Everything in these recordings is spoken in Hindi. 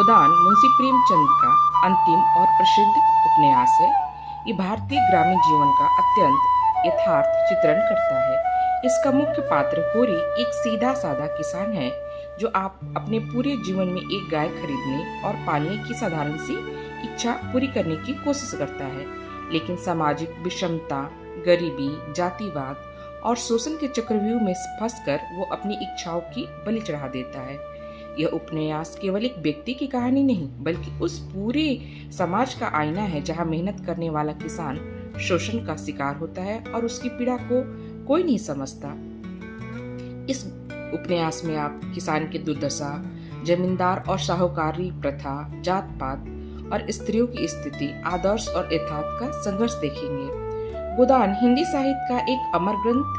गोदान मुंशी प्रेमचंद का अंतिम और प्रसिद्ध उपन्यास है। ये भारतीय ग्रामीण जीवन का अत्यंत यथार्थ चित्रण करता है। इसका मुख्य पात्र होरी एक सीधा साधा किसान है जो आप अपने पूरे जीवन में एक गाय खरीदने और पालने की साधारण सी इच्छा पूरी करने की कोशिश करता है, लेकिन सामाजिक विषमता, गरीबी, जातिवाद और शोषण के चक्रव्यूह में फंसकर वो अपनी इच्छाओं की बलि चढ़ा देता है। यह उपन्यास केवल एक व्यक्ति की कहानी नहीं, बल्कि उस पूरे समाज का आईना है जहां मेहनत करने वाला किसान शोषण का शिकार होता है और उसकी पीड़ा को कोई नहीं समझता। इस उपन्यास में आप किसान की दुर्दशा, जमींदार और साहूकारी प्रथा, जात पात और स्त्रियों की स्थिति, आदर्श और यथार्थ का संघर्ष देखेंगे। गोदान हिंदी साहित्य का एक अमर ग्रंथ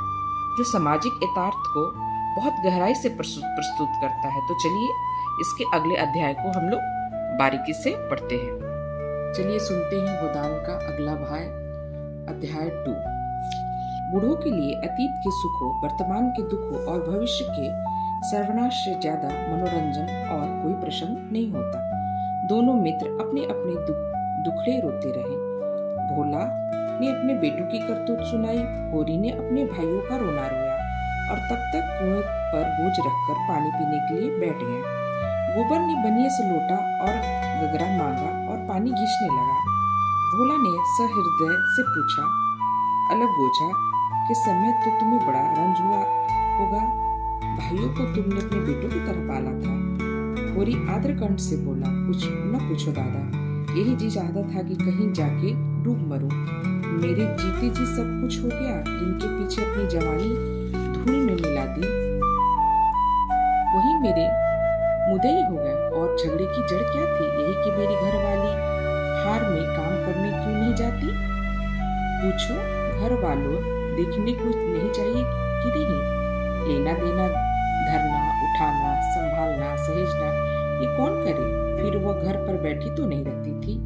जो सामाजिक यथार्थ को बहुत गहराई से प्रस्तुत करता है। तो चलिए इसके अगले अध्याय को हम लोग बारीकी से पढ़ते हैं। चलिए सुनते हैं गोदान का अगला भाग, अध्याय 2। बूढ़ों के लिए अतीत के सुखों, वर्तमान के दुखों और भविष्य के सर्वनाश से ज्यादा मनोरंजन और कोई प्रसंग नहीं होता। दोनों मित्र अपने अपने दुखड़े रोते रहे। भोला ने अपने बेटों की करतूत सुनाई, होरी ने अपने भाइयों का रोना रोया और तब तक कुएं पर बोझ रखकर पानी पीने के लिए बैठ गए। गोबर ने बनिए से लोटा और गगरा मांगा और पानी घिसने लगा। भोला ने सहृदय से पूछा, अलग बोझा के समय तो तुम्हें बड़ा रंज हुआ होगा, भाइयों को तुमने अपने बेटों की तरह पाला था। होरी आद्रकंठ से बोला, कुछ न पूछो दादा, यही जी चाहता था कि कहीं जाके डूब मरूं। मेरे जीते जी सब कुछ हो गया, जिनके पीछे अपनी जवानी धूल में मिला दी वही मेरे मुद्दई हो गए। और झगड़े की जड़ क्या थी? यही कि मेरी घरवाली हार में काम करने क्यों नहीं जाती? पूछो घर वालों, देखने कुछ नहीं चाहिए कि नहीं? लेना देना, धरना, उठाना, संभालना, सहेजना, ये कौन करे? फिर वह घर पर बैठी तो नहीं रहती थी।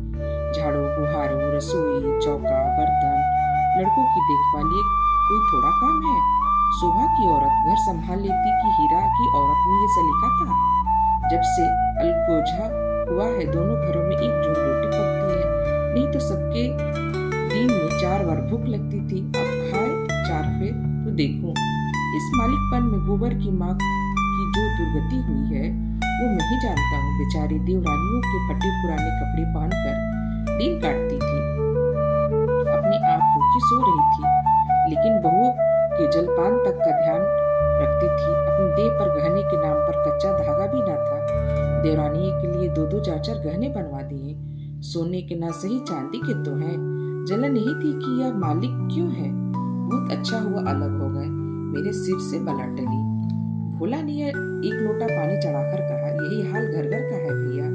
झाड़ू, बुहारू, रसोई, चौका, बर्तन, लड़कों की देखभाल, ये कोई थोड़ा काम है? शोभा की औरत घर संभाल लेती कि हीरा की औरत में ये सलीका था? जब से अलगोजा हुआ है, दोनों घरों में एक जोड़ रोटी पकती है, नहीं तो सबके दिन में 4 बार भूख लगती थी। अब खाए 4 फेर तो देखूं। इस मालिकपन में गोबर की माँ की जो दुर्गति हुई है वो मैं ही जानता हूँ। बेचारी देवरानियों के फटे पुराने कपड़े पहनकर दिन काटती थी, अपने आप भूखी सो रही थी, लेकिन बहू के जलपान तक का ध्यान रखती थी। अपने देह पर गहने के नाम पर कच्चा धागा भी ना था। देवरानी के लिए 2-2 4-4 गहने बनवा दिए। सोने के ना सही चांदी के तो हैं। जलन यही थी कि यह मालिक क्यों है? बहुत अच्छा हुआ अलग हो गए, मेरे सिर से बला टली। भोला ने एक लोटा पानी चढ़ाकर कहा, यही हाल घर घर का है भैया।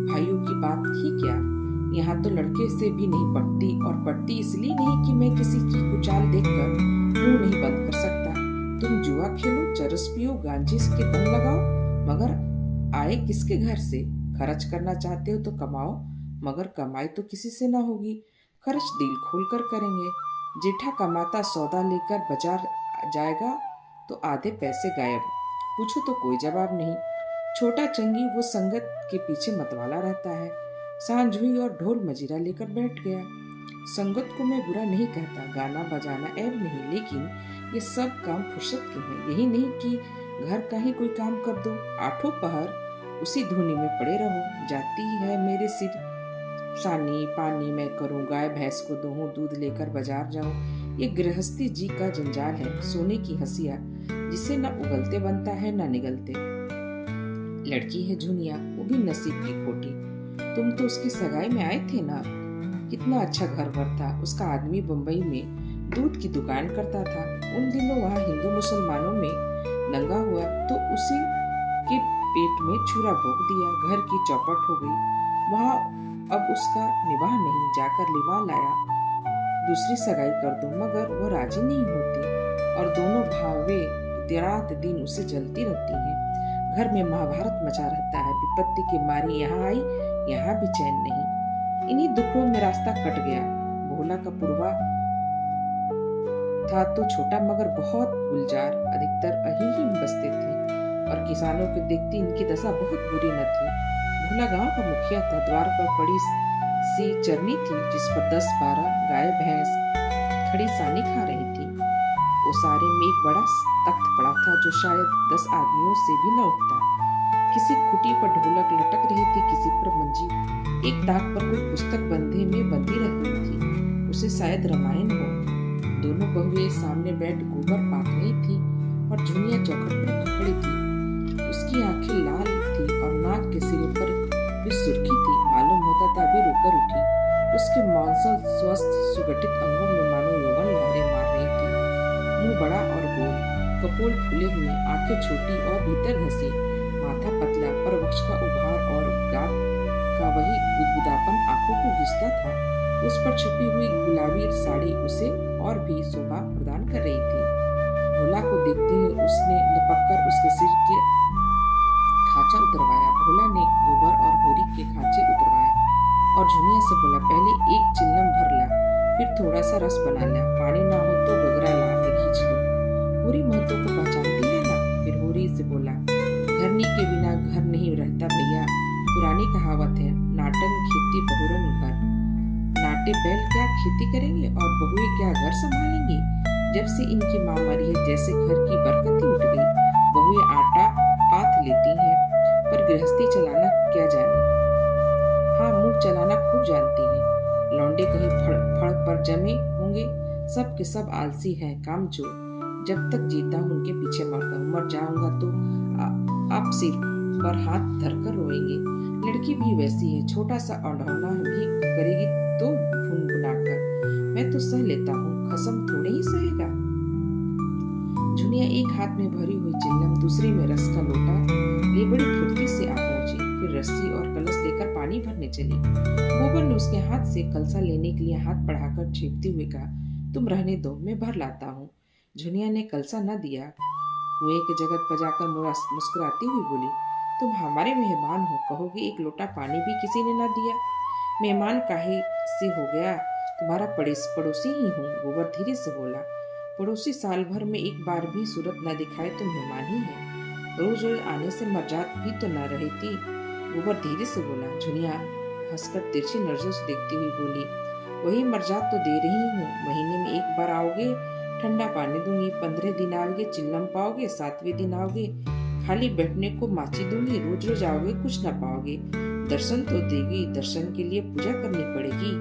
भाइयों की बात ही क्या, यहाँ तो लड़के से भी नहीं पटती, और पटती इसलिए नहीं कि मैं किसी की कुचाल देखकर मुंह नहीं बंद कर सकता। तुम जुआ खेलो, चरस पियो, गांजे के दम लगाओ, मगर आए किसके घर से? खर्च करना चाहते हो तो कमाओ, मगर कमाई तो किसी से ना होगी। खर्च दिल खोलकर करेंगे। जेठा कमाता सौदा लेकर बाजार जाएगा तो आधे पैसे गायब। पूछो तो कोई जवाब नहीं। छोटा चंगी वो संगत के पीछे मतवाला रहता है। सांझ हुई और ढोल मजीरा लेकर बैठ गया। संगत को मैं बुरा नहीं कहता, गाना बजाना ऐब नहीं, लेकिन ये सब काम फुर्सत के हैं। यही नहीं कि घर का ही कोई काम कर दो, 8 पहर उसी धुनी में पड़े रहो। जाती है मेरे सिर सानी पानी मैं करूं, गाय भैंस को दूहूं, दूध लेकर बाजार जाऊं। ये गृहस्थी जी का जंजाल है, सोने की हंसिया जिसे न उगलते बनता है न निगलते। लड़की है झुनिया, वो भी नसीब की खोटी। तुम तो उसकी सगाई में आए थे ना? कितना अच्छा घर वर था। उसका आदमी बम्बई में दूध की दुकान करता था। उन दिनों वहाँ हिंदू मुसलमानों में दंगा हुआ तो उसी के पेट में छुरा भोंक दिया। घर की चौपट हो गई। वहाँ अब उसका निवाह नहीं, जाकर लिवा लाया, दूसरी सगाई कर दो, मगर वो राजी नहीं होती और दोनों भावे रात दिन उसे जलती रहती हैं। घर में महाभारत मचा रहता है। विपत्ति के मारी यहाँ आई, यहाँ भी चैन नहीं। इन्हीं दुखों में रास्ता कट गया। भोला का पूर्वा था तो छोटा मगर बहुत गुलजार, अधिकतर अही ही बसते थे और किसानों को देखती इनकी दशा बहुत बुरी न थी। भोला गांव का मुखिया था। द्वार पर पड़ी सी चरनी थी जिस पर 10-12 गाय भैंस खड़ी सानी खा रही थी। ओसारे में एक बड़ा तख्त पड़ा था जो शायद 10 आदमियों से भी न उठता। किसी खूंटी पर ढोलक लटक रही थी, किसी पर मंजी, एक ताक पर कोई पुस्तक बंधे में बंधी रही थी, उसे शायद रामायण हो। दोनों बहुएं सामने बैठ गोबर पाथ रही थी और झुनिया चौखट पर खड़ी थी। उसकी आंखें लाल थी और नाक के सिरे पर भी सुर्खी थी। मालूम होता था अभी रोकर उठी। उसके मांसल स्वस्थ सुगठित अंगों में मानो यौवन लहरें मार रही थी। मुंह बड़ा और गोल, कपोल फूले हुए, आंखें छोटी और भीतर धसी, माथा पतला पर वक्ष का उभार और गाल का वही गुदगुदापन आंखों को घिसता था। उस पर छपी हुई गुलाबी साड़ी उसे और भी शोभा प्रदान कर रही थी। भोला को देखते ही उसने लपककर उसके सिर के खांचा उतरवाया। भोला ने गोबर और होरी के खांचे उतरवाए और झुनिया से बोला, पहले एक चिल्लम भर ला, फिर थोड़ा सा रस बना ला, पानी ना हो तो गगरा ला के खींच लो। होरी महतो को पहचानती है ना? फिर होरी से बोला, घरनी के बिना घर नहीं रहता भैया, पुरानी कहावत है, नाटन खेती बहुरन घर। नाटे बैल क्या खेती करेंगे और बहुएं क्या घर संभालेंगी? जब से इनकी माँ मरी है जैसे घर की बरकत ही उठ गई। बहुएं आटा पाथ लेती हैं पर गृहस्थी चलाना क्या जाने। हाँ, मुंह चलाना खूब जानती हैं। लौंडे कहीं फड़ पर जमे होंगे, सब के सब आलसी हैं, कामचोर। जब तक जीता हूँ उनके पीछे मरता हूँ, मर जाऊंगा तो आप सिर पर हाथ धरकर रोएंगे। लड़की भी वैसी है, छोटा सा औंढौना भी करेगी तो भुनभुनाकर। मैं तो सह लेता हूँ, खसम थोड़े ही सहेगा। झुनिया एक हाथ में भरी हुई चिल्लम, दूसरे में रस का लोटा लिए बड़ी फुर्ती से आ पहुंची। फिर रस्सी और कलश लेकर पानी भरने चली। गोबर ने उसके हाथ से कलसा लेने के लिए हाथ बढ़ाकर छेपते हुए कहा, तुम रहने दो, मैं भर लाता हूँ। झुनिया ने कलसा न दिया। कुएं के जगत पर जाकर मुस्कुराती हुई बोली, तुम हमारे मेहमान हो, कहोगे एक लोटा पानी भी किसी ने न दिया। मेहमान काहे से हो गया, तुम्हारा पड़ोसी ही हूँ। गोबर धीरे से बोला, पड़ोसी साल भर में एक बार भी सूरत न दिखाए तो मेहमान ही है। रोज रोज आने से मर्जात भी तो न रहती। गोबर धीरे से बोला। झुनिया हंसकर तिरछी नजरों से देखती हुई बोली, वही मर्जात तो दे रही हूँ। महीने में एक बार आओगे, ठंडा पानी दूंगी, 15 दिन आओगे, चिल्लम पाओगे, 7वें दिन आओगे, खाली बैठने को माची दूंगी। रोज रोज आओगे, कुछ न पाओगे, दर्शन तो देगी, दर्शन के लिए पूजा करनी पड़ेगी।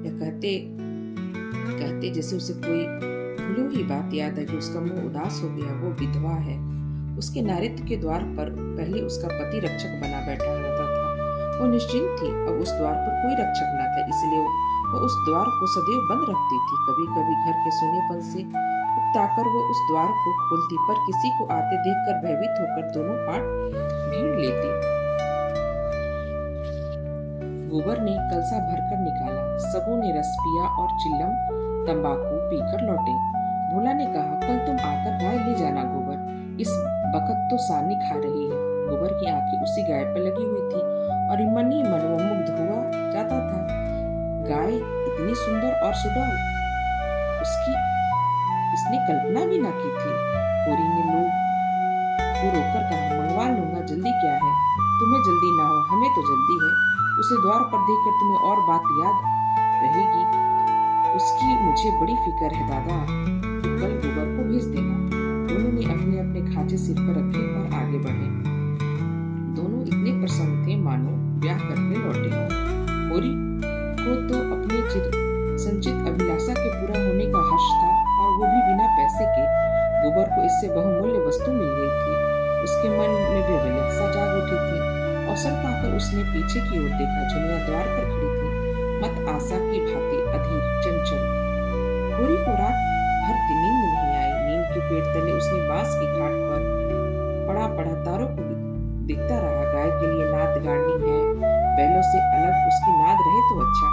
यह कहते जैसे उसे कोई भूली हुई बात याद है कि उसका मुंह उदास हो गया। वो विधवा है। उसके नारित्व के द्वार पर पहले उसका पति रक्षक बना बैठा रहता था। वो निश्चिंत थी, अब उस द्वार पर कोई रक्षक न था, इसलिए वो उस द्वार को सदैव बंद रखती थी। कभी कभी घर के सोनेपन से उकताकर वो उस द्वार को खोलती, पर किसी को आते देखकर भयभीत होकर दोनों पाट भीड़ लेती। गोबर ने कलसा भरकर निकाला। सबों ने रस पिया और चिल्लम तंबाकू पीकर लौटे। भोला ने कहा, कल तुम आकर गाय ले जाना गोबर, इस वक्त तो सानी खा रही है। गोबर की आंखें उसी गाय पर लगी हुई थी और मन ही मन वो मुग्ध हुआ जाता था। गाय इतनी सुंदर और सुडौल, इसने कल्पना भी न की थी। होरी ने लोग को रोककर कहा, मंगवा लूंगा, जल्दी क्या है? तुम्हें जल्दी ना हो, हमें तो जल्दी है। उसे द्वार पर देखकर तुम्हें और बात याद रहेगी, उसकी मुझे बड़ी फिक्र है दादा। तो कल गोबर को भेज देना। दोनों ने अपने अपने खांचे सिर पर रखे और आगे बढ़े। दोनों इतने प्रसन्न थे मानो ब्याह करके लौटे हों। होरी को तो अपने संचित अभिलाषा के पूरा होने का हर्ष था, और वो भी बिना पैसे के। गोबर को इससे बहुमूल्य वस्तु मिल गई थी। उसके मन में भी अभिलाषा जाग उठी थी। अवसर पाकर उसने पीछे की ओर देखा। झुनिया द्वार पर खड़ी थी, मत आशा की भांति अधीर चंचल। होरी को रात भर नींद नहीं आई। नींद के पेट तले उसने बांस की घाट पर पड़ा तारों को दिखता रहा। गाय के लिए नाद गाड़नी है, बैलों से अलग उसकी नाद रहे तो अच्छा।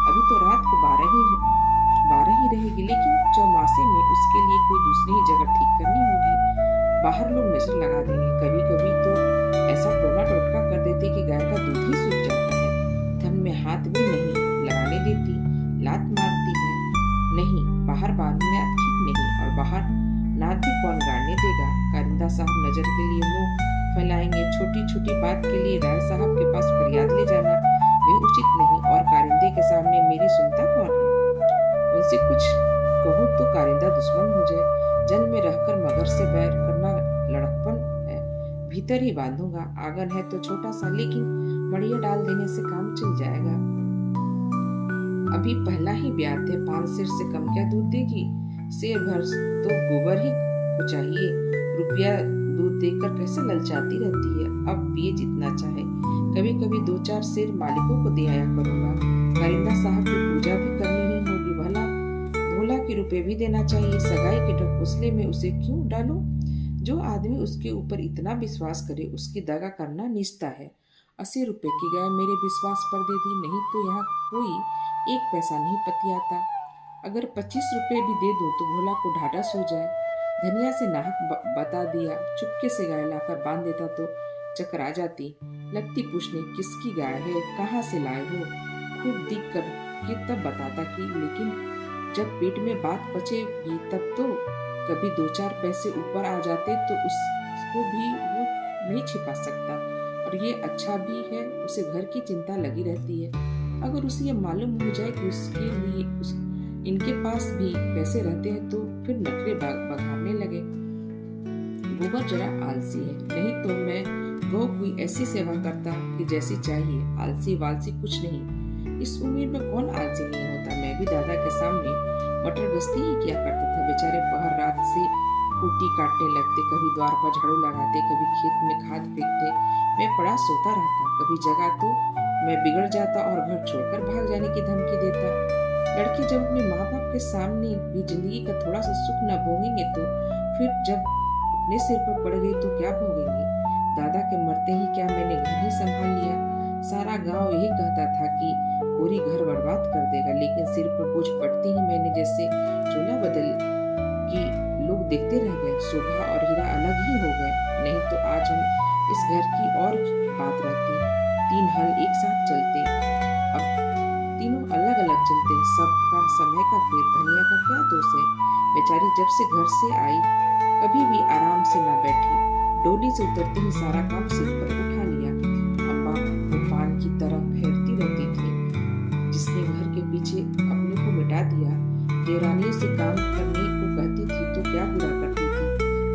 अभी तो रात को 12 ही रहेगी, लेकिन चौमासे में उसके लिए कोई दूसरी ही जगह ठीक करनी होगी। बाहर लोग नजर लगा देंगे। कभी कभी तो ऐसा टोना टोटका कर देते कि गाय का दूध ही सूख जाता है। धन में हाथ भी नहीं लगाने देती, लात मारती है। नहीं, बाहर बांधना ठीक नहीं, और बाहर नाद भी कौन गाड़ने देगा। कारिंदा साहब नजर के लिए मुंह फैलाएंगे। छोटी छोटी बात के लिए राय साहब के पास फरियाद से बैर करना लड़कपन है। भीतर ही बांधूंगा। आंगन है तो छोटा सा, लेकिन मड़िया डाल देने से काम चल जाएगा। अभी पहला ही ब्याह है, 5 सेर से कम क्या दूध देगी? सेर भर तो गोबर ही को चाहिए। रुपया दूध देकर कैसे ललचाती रहती है। अब पिए जितना चाहे। कभी कभी 2-4 सेर मालिकों को दे आया करूंगा। कारिंदा साहब की पूजा भी करनी ही होगी। भला भोला के रुपए भी देना चाहिए। सगाई के ढकोसले में उसे क्यों डालूं? जो आदमी उसके ऊपर इतना विश्वास करे, उसकी दगा करना निश्चित है। 80 रुपए की गाय मेरे विश्वास पर दे दी, नहीं तो यहाँ कोई 1 पैसा नहीं पतियाता। अगर 25 रुपए भी दे दूं तो भोला को ढाढ़स हो जाए। धनिया से नाहक बता दिया। चुपके से गाय लाकर बांध देता तो चकरा जाती। लगती पूछने किसकी गाय है, कहाँ से लाए हो। खूब दिख कर के तब बताता कि, लेकिन जब पेट में बात पचे भी तब तो। कभी 2-4 पैसे ऊपर आ जाते तो उसको भी वो नहीं छिपा सकता। और ये अच्छा भी है, उसे घर की चिंता लगी रहती है। अगर उसे ये मालूम हो जाए कि उसके लिए इनके पास भी पैसे रहते हैं तो फिर नखरे बघाड़ने लगे। गोबर जरा आलसी है, नहीं तो मैं गौ कोई ऐसी सेवा करता कि जैसी चाहिए। आलसी वालसी कुछ नहीं। इस उम्र में कौन आलसी नहीं होता। मैं भी दादा के सामने मटर गश्ती ही किया करता था। बेचारे पहर रात से कुटी काटने लगते, कभी द्वार पर झाड़ू लगाते, कभी खेत में खाद फेंकते। मैं पड़ा सोता रहता। कभी जगा तो मैं बिगड़ जाता और घर छोड़कर भाग जाने की धमकी देता। लड़के जब अपने माँ बाप के सामने भी जिंदगी का थोड़ा सा सुख न भोगेंगे तो फिर जब अपने सिर पर पड़ गई तो क्या भोगेंगे। दादा के मरते ही क्या मैंने घर ही संभाल लिया। सारा गांव यही कहता था कि पूरी घर बर्बाद कर देगा, लेकिन सिर पर बोझ पड़ते ही मैंने जैसे चूल्हा बदल कि लोग देखते रह गए। शोभा और हीरा अलग ही हो गए, नहीं तो आज हम इस घर की और बात रहती। 3 हल एक साथ चलते, अब तीनों अलग अलग चलते। सबका समय का फेर। धनिया का क्या दोष है? बेचारी जब से घर से आई कभी भी आराम से न बैठी। डोली से उतरते ही सारा काम सिर पर उठा लिया। अम्मा वो पान की तरह फेरती रहती थी। जिसने घर के पीछे अपने को मिटा दिया। देवरानियों से काम करने को कहती थी तो क्या बुरा करती थी।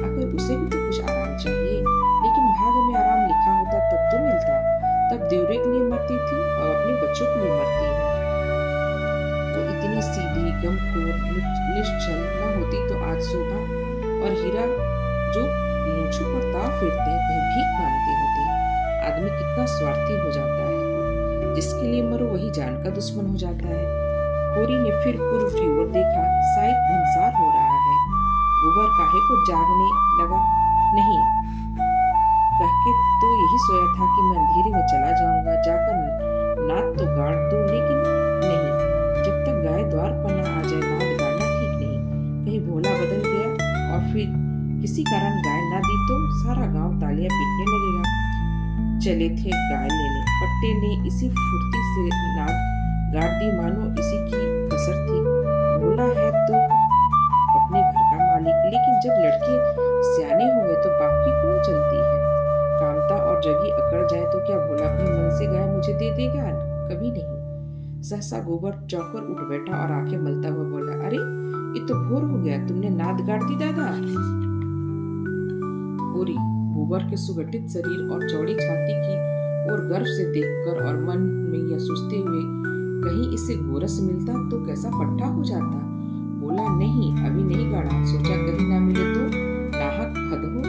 आखिर उसे भी तो कुछ आराम चाहिए, लेकिन भाग्य में आराम लिखा होता तब तो मिलता। तब देवरे के लिए मरती थी और अपने बच्चों के लिए मरती है। तो इतनी सीधी गमखोर निश्चल न होती तो आज शोभा और हीरा जो मूंछों पर ताव फेरते हैं कहीं भीख मांगते होते। आदमी कितना स्वार्थी हो जाता है। जिसके लिए मरो वही जान का दुश्मन हो जाता है। होरी ने फिर पूर्व की ओर देखा। शायद भंसार हो रहा है। गोबर काहे को जागने लगा। नहीं कह के तो यही सोया था कि मैं अंधेरे में चला जाऊंगा, जाकर नाद तो गाड़ दूं, लेकिन नहीं, जब तक गाय द्वार पर न आ जाए नाद गाड़ना ठीक नहीं। कहीं भोला बदल गया और फिर किसी कारण गाय ना दी तो सारा गांव तालियां पीटने लगेगा। चले थे गाय लेने। पट्टे ने इसी फुर्ती से नाद गाड़ दी मानो इसी की कसर थी। भोला है तो अपने घर का मालिक, लेकिन जब लड़के सियाने हो गए तो बाप की कौन चलती है। कामता और जगी अकड़ जाए तो क्या भोला अपने मन से गाय मुझे दे देगा? कभी नहीं। सहसा गोबर चौकर उठ बैठा और आंखें मलता हुआ बोला, अरे ये तो भोर हो गया, तुमने नाद गाड़ दी दादा। होरी गोबर के सुगठित शरीर और चौड़ी छाती की ओर गर्व से देखकर और मन में यह सोचते हुए कहीं इसे गोरस मिलता तो कैसा पट्टा हो जाता। बोला, नहीं अभी नहीं गाड़ा, सोचा कहीं ना मिले तो नाहक फद हो।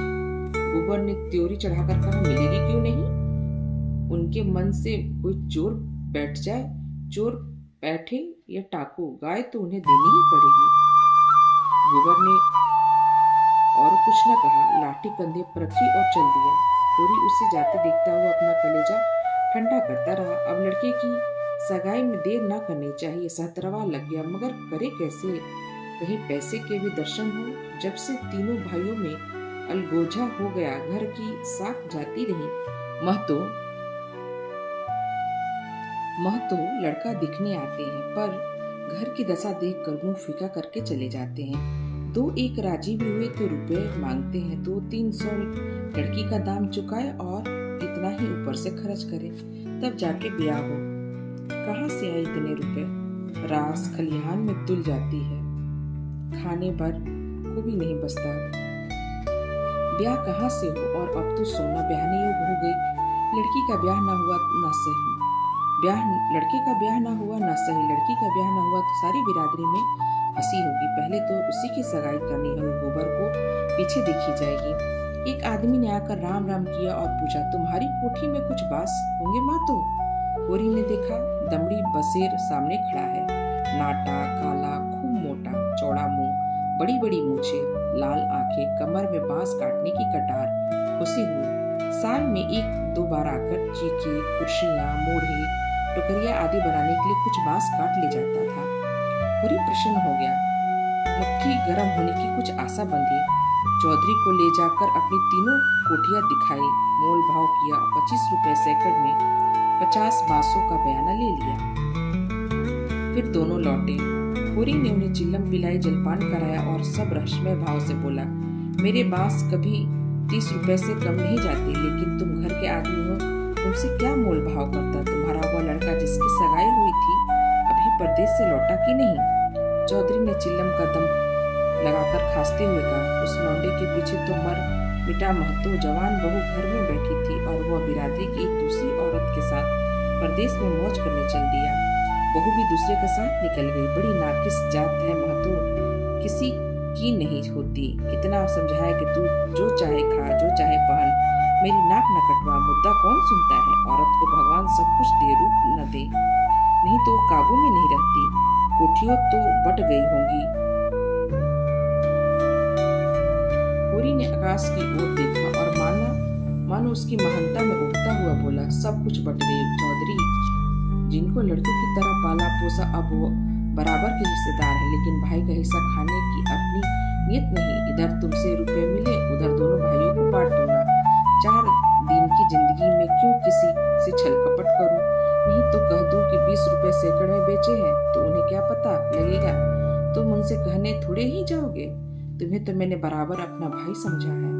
गोबर ने त्योरी चढ़ाकर कहा, मिलेगी क्यों नहीं। उनके मन से कोई चोर बैठ जाए, चोर बैठे या टाको, गाय तो उन्हें देनी ही पड़ेगी। गोबर ने और कुछ न कहा, लाठी कंधे पर रखी और चल दिया। होरी उसे जाते देखता हुआ अपना कलेजा ठंडा करता रहा। अब लड़के की सगाई में देर न करनी चाहिए। सहतरवा लग गया, मगर करे कैसे। कहीं पैसे के भी दर्शन हो। जब से तीनों भाइयों में अलगोजा हो गया, घर की साख जाती रही। महतो लड़का दिखने आते हैं, पर घर की दशा देखकर मुंह फीका करके चले जाते हैं। 2-1 राजी भी हुए तो रुपए मांगते हैं। 200-300 लड़की का दाम चुकाए और इतना ही ऊपर से खर्च करे, तब जाके ब्याह हो। कहाँ से आए इतने रुपए? रास खलिहान में तुल जाती है, खाने भर को भी नहीं बचता। ब्याह कहाँ से हो, और अब तो सोना ब्याहने योग्य हो गई। लड़की का ब्याह ना हुआ ना सही, लड़के का ब्याह ना हुआ ना सही, लड़की का ब्याह ना हुआ तो सारी बिरादरी में हंसी होगी। पहले तो उसी की सगाई करनी होगी, गोबर को पीछे देखी जाएगी। एक आदमी ने आकर राम राम किया और पूछा, तुम्हारी कोठी में कुछ बास होंगे मातो? होरी ने देखा, दमड़ी बसेर सामने खड़ा है, नाटा काला, खूब मोटा, चौड़ा मुंह, बड़ी बड़ी मूछें, लाल आंखें, कमर में बांस काटने की कटार खुशी हुई। साल में एक दो बार आकर चीखे, कुर्सियां, मोढ़े, टोकरियां आदि बनाने के लिए कुछ बांस काट ले जाता था। होरी प्रसन्न हो गया, मुट्ठी गर्म होने की कुछ आशा बंधी। चौधरी को ले जाकर अपनी तीनों कोठियां दिखाई, मोल भाव किया, 25 रुपए सैकड़ में 50 बांसों का बयाना ले लिया। फिर दोनों लौटे। होरी ने उन्हें चिल्लम पिलाई, जलपान कराया और सब रहस्यमय भाव से बोला, मेरे बांस कभी 30 रुपए से कम नहीं जाते, लेकिन तुम घर के आदमी हो, तुमसे क्या मोल भाव करता? तुम्हारा वो लड़का जिसकी सगाई हुई थी अभी परदेश से लौटा कि नहीं? चौधरी ने चिल्लम का दम लगाकर खांसते हुए कहा, उस लौंडे के पीछे तो मर मिटा महतो जवान बहू घर में बैठी थी और वह बिरादरी की एक दूसरी औरत के साथ परदेश में मौज करने चल दिया। बहू भी दूसरे के साथ निकल गई। बड़ी नाकिस जात है महतो, किसी की नहीं होती। कितना समझाया कि तू जो चाहे खा, जो चाहे पहन, मेरी नाक न कटवा। मुद्दा कौन सुनता है? औरत को भगवान सब कुछ दे, रूप न दे, नहीं तो काबू में नहीं रहती। कोठियों तो बट गई होंगी। होरी ने आकाश की ओर देखा और मानो उसकी महानता में उठता हुआ बोला, सब कुछ बट गई। चौधरी जिनको लड़कों की तरह पाला पोसा, अब वो बराबर के हिस्सेदार है, लेकिन भाई का हिस्सा खाने की अपनी नियत नहीं। इधर तुमसे रुपए मिले, उधर दोनों भाइयों को बांट दूंगा। 4 दिन की जिंदगी में क्यों किसी से छल कपट करूं? नहीं तो कह दूं कि 20 रुपए सैकड़ में बेचे हैं, तो उन्हें क्या पता लगेगा? तुम उनसे कहने थोड़े ही जाओगे। तुम्हें तो मैंने बराबर अपना भाई समझा है।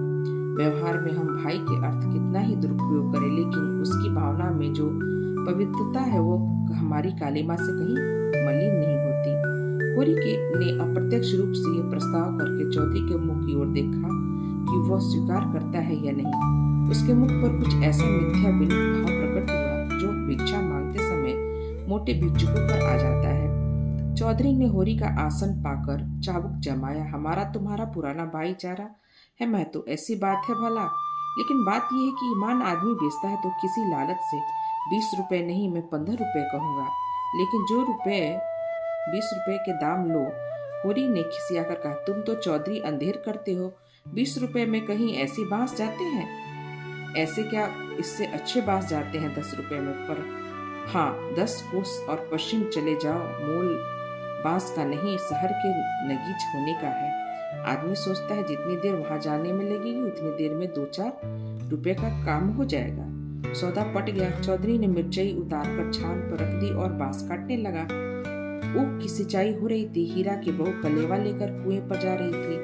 व्यवहार में हम भाई के अर्थ कितना ही दुरुपयोग करें, लेकिन उसकी भावना में जो पवित्रता है वो हमारी कालीमा से कहीं मलिन नहीं होती। होरी ने अप्रत्यक्ष रूप से यह प्रस्ताव करके चौधरी के मुंह की ओर देखा कि वह स्वीकार करता है या नहीं। उसके मुख पर कुछ ऐसा मिथ्या विनीत भाव प्रकट हुआ जो भिक्षा मांगते समय मोटे भिक्षुकों पर आ जाता है। चौधरी ने होरी का आसन पाकर चाबुक जमाया, हमारा तुम्हारा पुराना भाईचारा है मैं तो, ऐसी बात है भला। लेकिन बात यह है कि ईमान आदमी बेचता है तो किसी लालच से 20 रुपए नहीं, मैं 15 रुपए कहूंगा, लेकिन जो 20 रुपए के दाम लो। होरी ने खिसियाकर कहा, तुम तो चौधरी अंधेर करते हो। 20 रुपए में कहीं ऐसी बांस जाते हैं? ऐसे क्या, इससे अच्छे बांस जाते हैं 10 रुपए में। पर हाँ, 10 कोस और पश्चिम चले जाओ, मोल बांस का नहीं, शहर के नगीच होने का है। आदमी सोचता है जितनी देर वहां जाने में लगेगी उतनी देर में 2-4 रुपए का काम हो जाएगा। सौदा पट गया। चौधरी ने मिर्चाई उतारकर छान पर रख दी और बांस काटने लगा। ऊख की सिंचाई हो रही थी। हीरा की बहू कलेवा लेकर कुएं पर जा रही थी।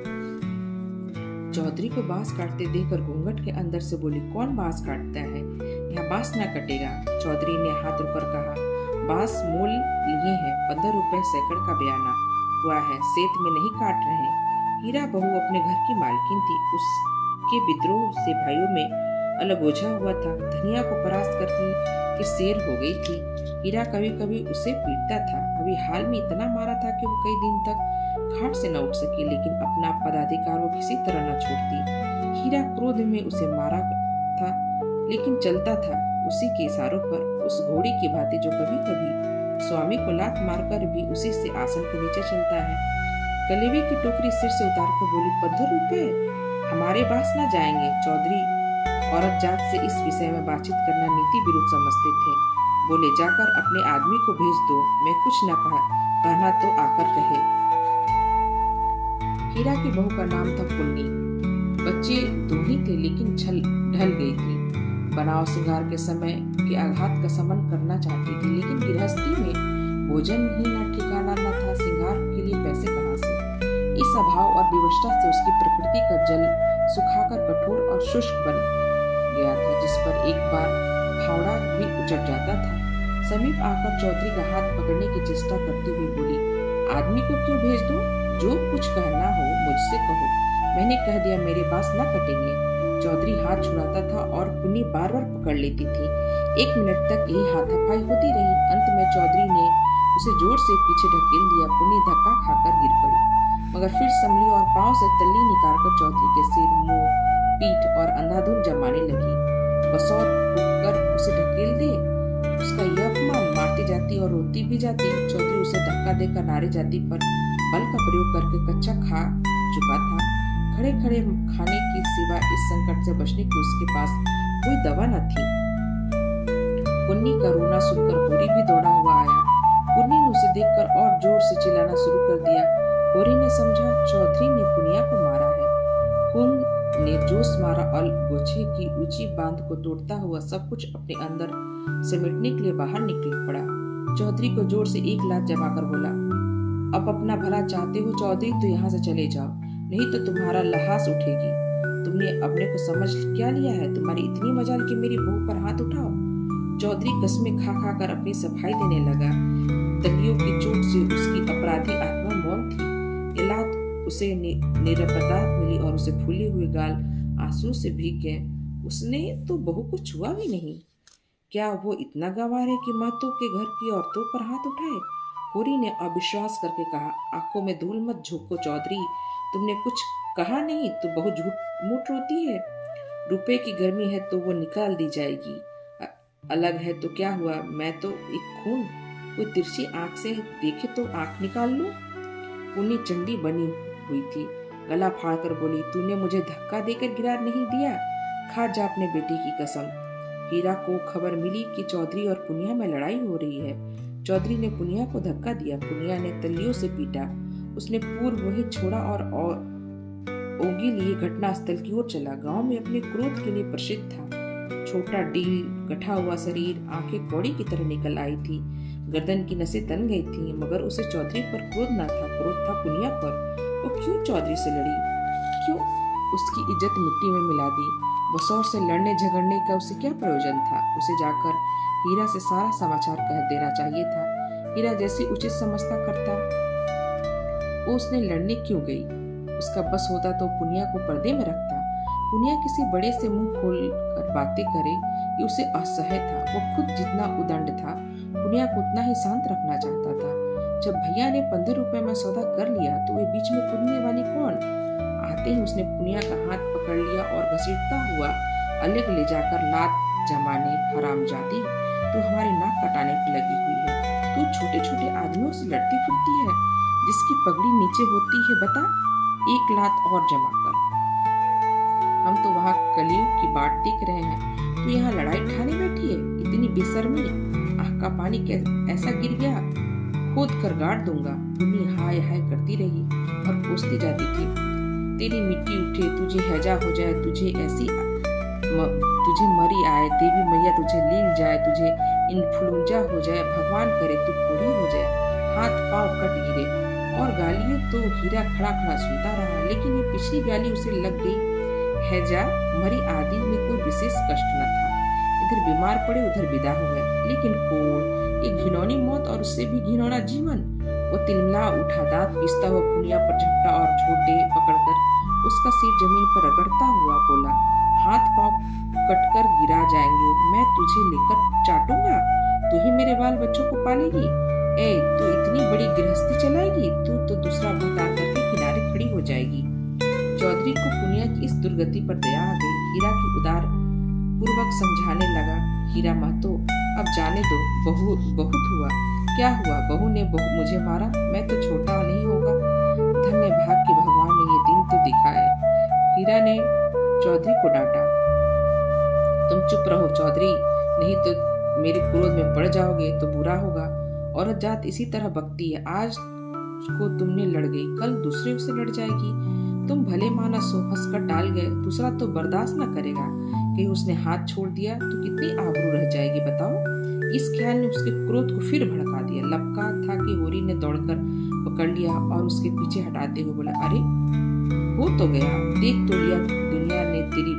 चौधरी को बांस काटते देखकर घूंघट के अंदर से बोली, कौन बांस काटता है? यहाँ बांस ना कटेगा। चौधरी ने हाथ ऊपर कहा, बांस मोल लिए हैं, 15 रुपए सैकड़ का बयाना हुआ है, सेत में नहीं काट रहे। हीरा बहू अपने घर की मालकिन थी। उसके विद्रोह से भाइयों में अलगोझा हुआ था। धनिया को परास्त करके शेर हो गई थी। हीरा कभी कभी उसे पीटता था। अभी हाल में इतना मारा था कि वो कई दिन तक खाट से न उठ सकी, लेकिन अपना पदाधिकार वो किसी तरह न छोड़ती। हीरा क्रोध में उसे मारा था, लेकिन चलता था उसी के इशारों पर, उस घोड़ी की भांति जो कभी कभी स्वामी को लात मारकर भी उसी से आसन के नीचे चलता है। कलेवे की टोकरी सिर से उतारकर बोली, 15 रुपए हमारे पास न जाएंगे। चौधरी औरत जात से इस विषय में बातचीत करना नीति विरुद्ध समझते थे। बोले, जाकर अपने आदमी को भेज दो, मैं कुछ न कहना तो आकर कहे। हीरा की बहू का नाम था पुन्नी। बच्चे 2 ही थे, लेकिन छल ढल गई थी। बनाव श्रृंगार के समय के आघात का समन करना चाहती थी, लेकिन गृहस्थी में भोजन ही न ठिकाना न था, श्रृंगार के लिए पैसे कहाँ से? इस अभाव और विवशता से उसकी प्रकृति का जल सुखाकर कठोर और शुष्क बन गया था, जिस पर एक बार फावड़ा भी उचट जाता था। समीप आकर चौधरी का हाथ पकड़ने की चेष्टा करते हुए बोली, आदमी को क्यों भेज दूं? जो कुछ कहना हो मुझसे कहो, मैंने कह दिया मेरे बाल ना कटेंगे। चौधरी हाथ छुड़ाता था और पुन्नी बार बार पकड़ लेती थी। 1 मिनट तक यही हाथापाई होती रही। अंत में चौधरी ने उसे जोर से पीछे ढकेल दिया। पुन्नी धक्का खाकर गिर पड़ी, मगर फिर संभली और पांव से तल्ली निकालकर चौधरी के सिर, मुंह, पीठ और अंधाधुंध जमाने लगी। बसौर उठकर उसे ढकेल दे, उसका यह अपमान, मारती जाती और रोती भी जाती। चौधरी उसे धक्का देकर नारे जाति पर बल का प्रयोग करके कच्चा खा चुका था। खड़े खड़े खाने के सिवा इस संकट से बचने की उसके पास कोई दवा न थी। पुन्नी का रोना सुनकर होरी भी दौड़ा हुआ आया। पुन्नी ने उसे देखकर और जोर से चिल्लाना शुरू कर दिया। होरी ने समझा चौधरी ने पुनिया को मारा है। खून ने जोश मारा और गोछे की ऊंची बांध को तोड़ता हुआ सब कुछ अपने अंदर समेटने के लिए बाहर निकल पड़ा। चौधरी को जोर से एक लात जमाकर बोला, अब अपना भला चाहते हो चौधरी तो यहाँ से चले जाओ, नहीं तो तुम्हारा लहास उठेगी। तुमने अपने को समझ क्या लिया है? तुम्हारी इतनी मजाल कि मेरी बहू पर हाथ उठाओ। चौधरी कस्में खा खा कर अपनी सफाई देने लगा। तलियों की चोट से उसकी अपराधी आत्मा मौन थी। ये लात उसे निरपराध मिली और उसे फूले हुए गाल आंसू से भीग गए। उसने तो बहू को छुआ भी नहीं। क्या वो इतना गंवार है कि महतो के घर की औरतों पर हाथ उठाए? होरी ने अविश्वास करके कहा, आंखों में धूल मत झोंको चौधरी, तुमने कुछ कहा नहीं तो बहुत झूठ मूठ रोती है। रुपए की गर्मी है तो वो निकाल दी जाएगी, अलग है तो क्या हुआ? मैं तो एक खून, कोई तिरछी आंख से देखे तो आंख निकाल लूं। पुन्नी चंडी बनी हुई थी, गला फाड़कर बोली, तूने मुझे धक्का देकर गिरा नहीं दिया, खा जा अपने बेटी की कसम। हीरा को खबर मिली कि चौधरी और पुनिया में लड़ाई हो रही है। चौधरी ने पुनिया को धक्का दिया। पुनिया ने तलियों से पीटा। उसने पूर्व वही छोड़ा और ओगी लिए घटना स्थल की ओर चला। गांव में अपने क्रोध के लिए प्रसिद्ध था। छोटा डील, गठा हुआ शरीर, आंखें कौड़ी की तरह निकल आई थी, गर्दन की नसें तन गई थी, मगर उसे चौधरी पर क्रोध न था, क्रोध था पुनिया पर। वो क्यों चौधरी से लड़ी? क्यों उसकी इज्जत मिट्टी में मिला दी? बसौर से लड़ने झगड़ने का उसे क्या प्रयोजन था? उसे जाकर हीरा से सारा समाचार कह देना चाहिए था। हीरा जैसी उचित समझता करता। वो उसने लड़ने क्यों गई? उसका बस होता तो पुनिया को पर्दे में रखता। पुनिया किसी बड़े से मुंह खोल कर बातें करे, ये उसे असह्य था। वो खुद जितना उदंड था, पुनिया को उतना ही शांत रखना चाहता था। जब भैया ने 15 रुपए में सौदा कर लिया तो वे बीच में कूदने वाली कौन? आते ही उसने पुनिया का हाथ पकड़ लिया और घसीटता हुआ अलग ले जाकर लात जमाने, हरामजादी, तू हमारी नाक कटाने की लगी हुई है। तू छोटे छोटे आदमियों से लड़ती फिरती है, जिसकी पगड़ी नीचे होती है, बता, एक लात और जमा कर। हम तो वहाँ कलयुग की बाट देख रहे हैं, तू यहाँ लड़ाई ठाने बैठी है। इतनी बेशर्मी, आँख का पानी ऐसा गिर गया, खोद कर गाड़ दूंगा। पुन्नी हाय हाय करती रही और कोसती जाती थी। तेरी मिट्टी उठे, तुझे हैजा हो जाए, तुझे मरी आए, देवी मैया तुझे लील जाए, तुझे इन्फ्लुएंजा हो जाए, भगवान करे तू बूढ़ी हो जाए, हाथ पांव कट गिरे। और गालियां तो हीरा खड़ा खड़ा सुनता रहा, लेकिन ये पिछली गाली उसे लग गई। हैजा, मरी आदि में कोई विशेष कष्ट न था। इधर बीमार पड़े, उधर विदा हो गए, लेकिन कोड़, एक घिनौनी मौत और उससे भी घिनौना जीवन। वो तिलमिला उठा, दांत पीसता हुआ पुनिया पर झपटा और झोटे पकड़कर उसका सिर जमीन पर रगड़ता हुआ बोला, हाथ पांव कटकर गिरा जाएंगे, मैं तुझे लेकर चाटूंगा, तू ही मेरे बाल बच्चों को पालेगी। ए, तू इतनी बड़ी गृहस्थी चलाएगी, तू तो दूसरा भुगतान करके किनारे खड़ी हो जाएगी। चौधरी को पुनिया की इस दुर्गति पर दया आ गई। हीरा की उदार पूर्वक समझाने लगा, हीरा महतो, अब जाने दो, बहुत हुआ। क्या हुआ? बहू ने मुझे मारा, मैं तो छोटा नहीं होगा। धन्य भाग कि भगवान ने ये दिन तो दिखाए। हीरा ने चौधरी को डांटा, तुम चुप रहो चौधरी, नहीं तो मेरे क्रोध में पड़ जाओगे तो बुरा होगा। औरत जात इसी तरह बकती है, आज को तुमने लड़ गई, कल दूसरे से लड़ जाएगी। तुम भले मानस हो, हंसकर टाल गए, दूसरा तो बर्दाश्त न करेगा। कहीं उसने हाथ छोड़ दिया तो कितनी आबरू रह जाएगी बताओ। इस ख्याल ने उसके क्रोध को फिर भड़का दिया। लपका था कि होरी ने दौड़कर पकड़ लिया और उसके पीछे हटाते हुए बोला, अरे हो तो गया, देख तो लिया दुनिया ने तेरी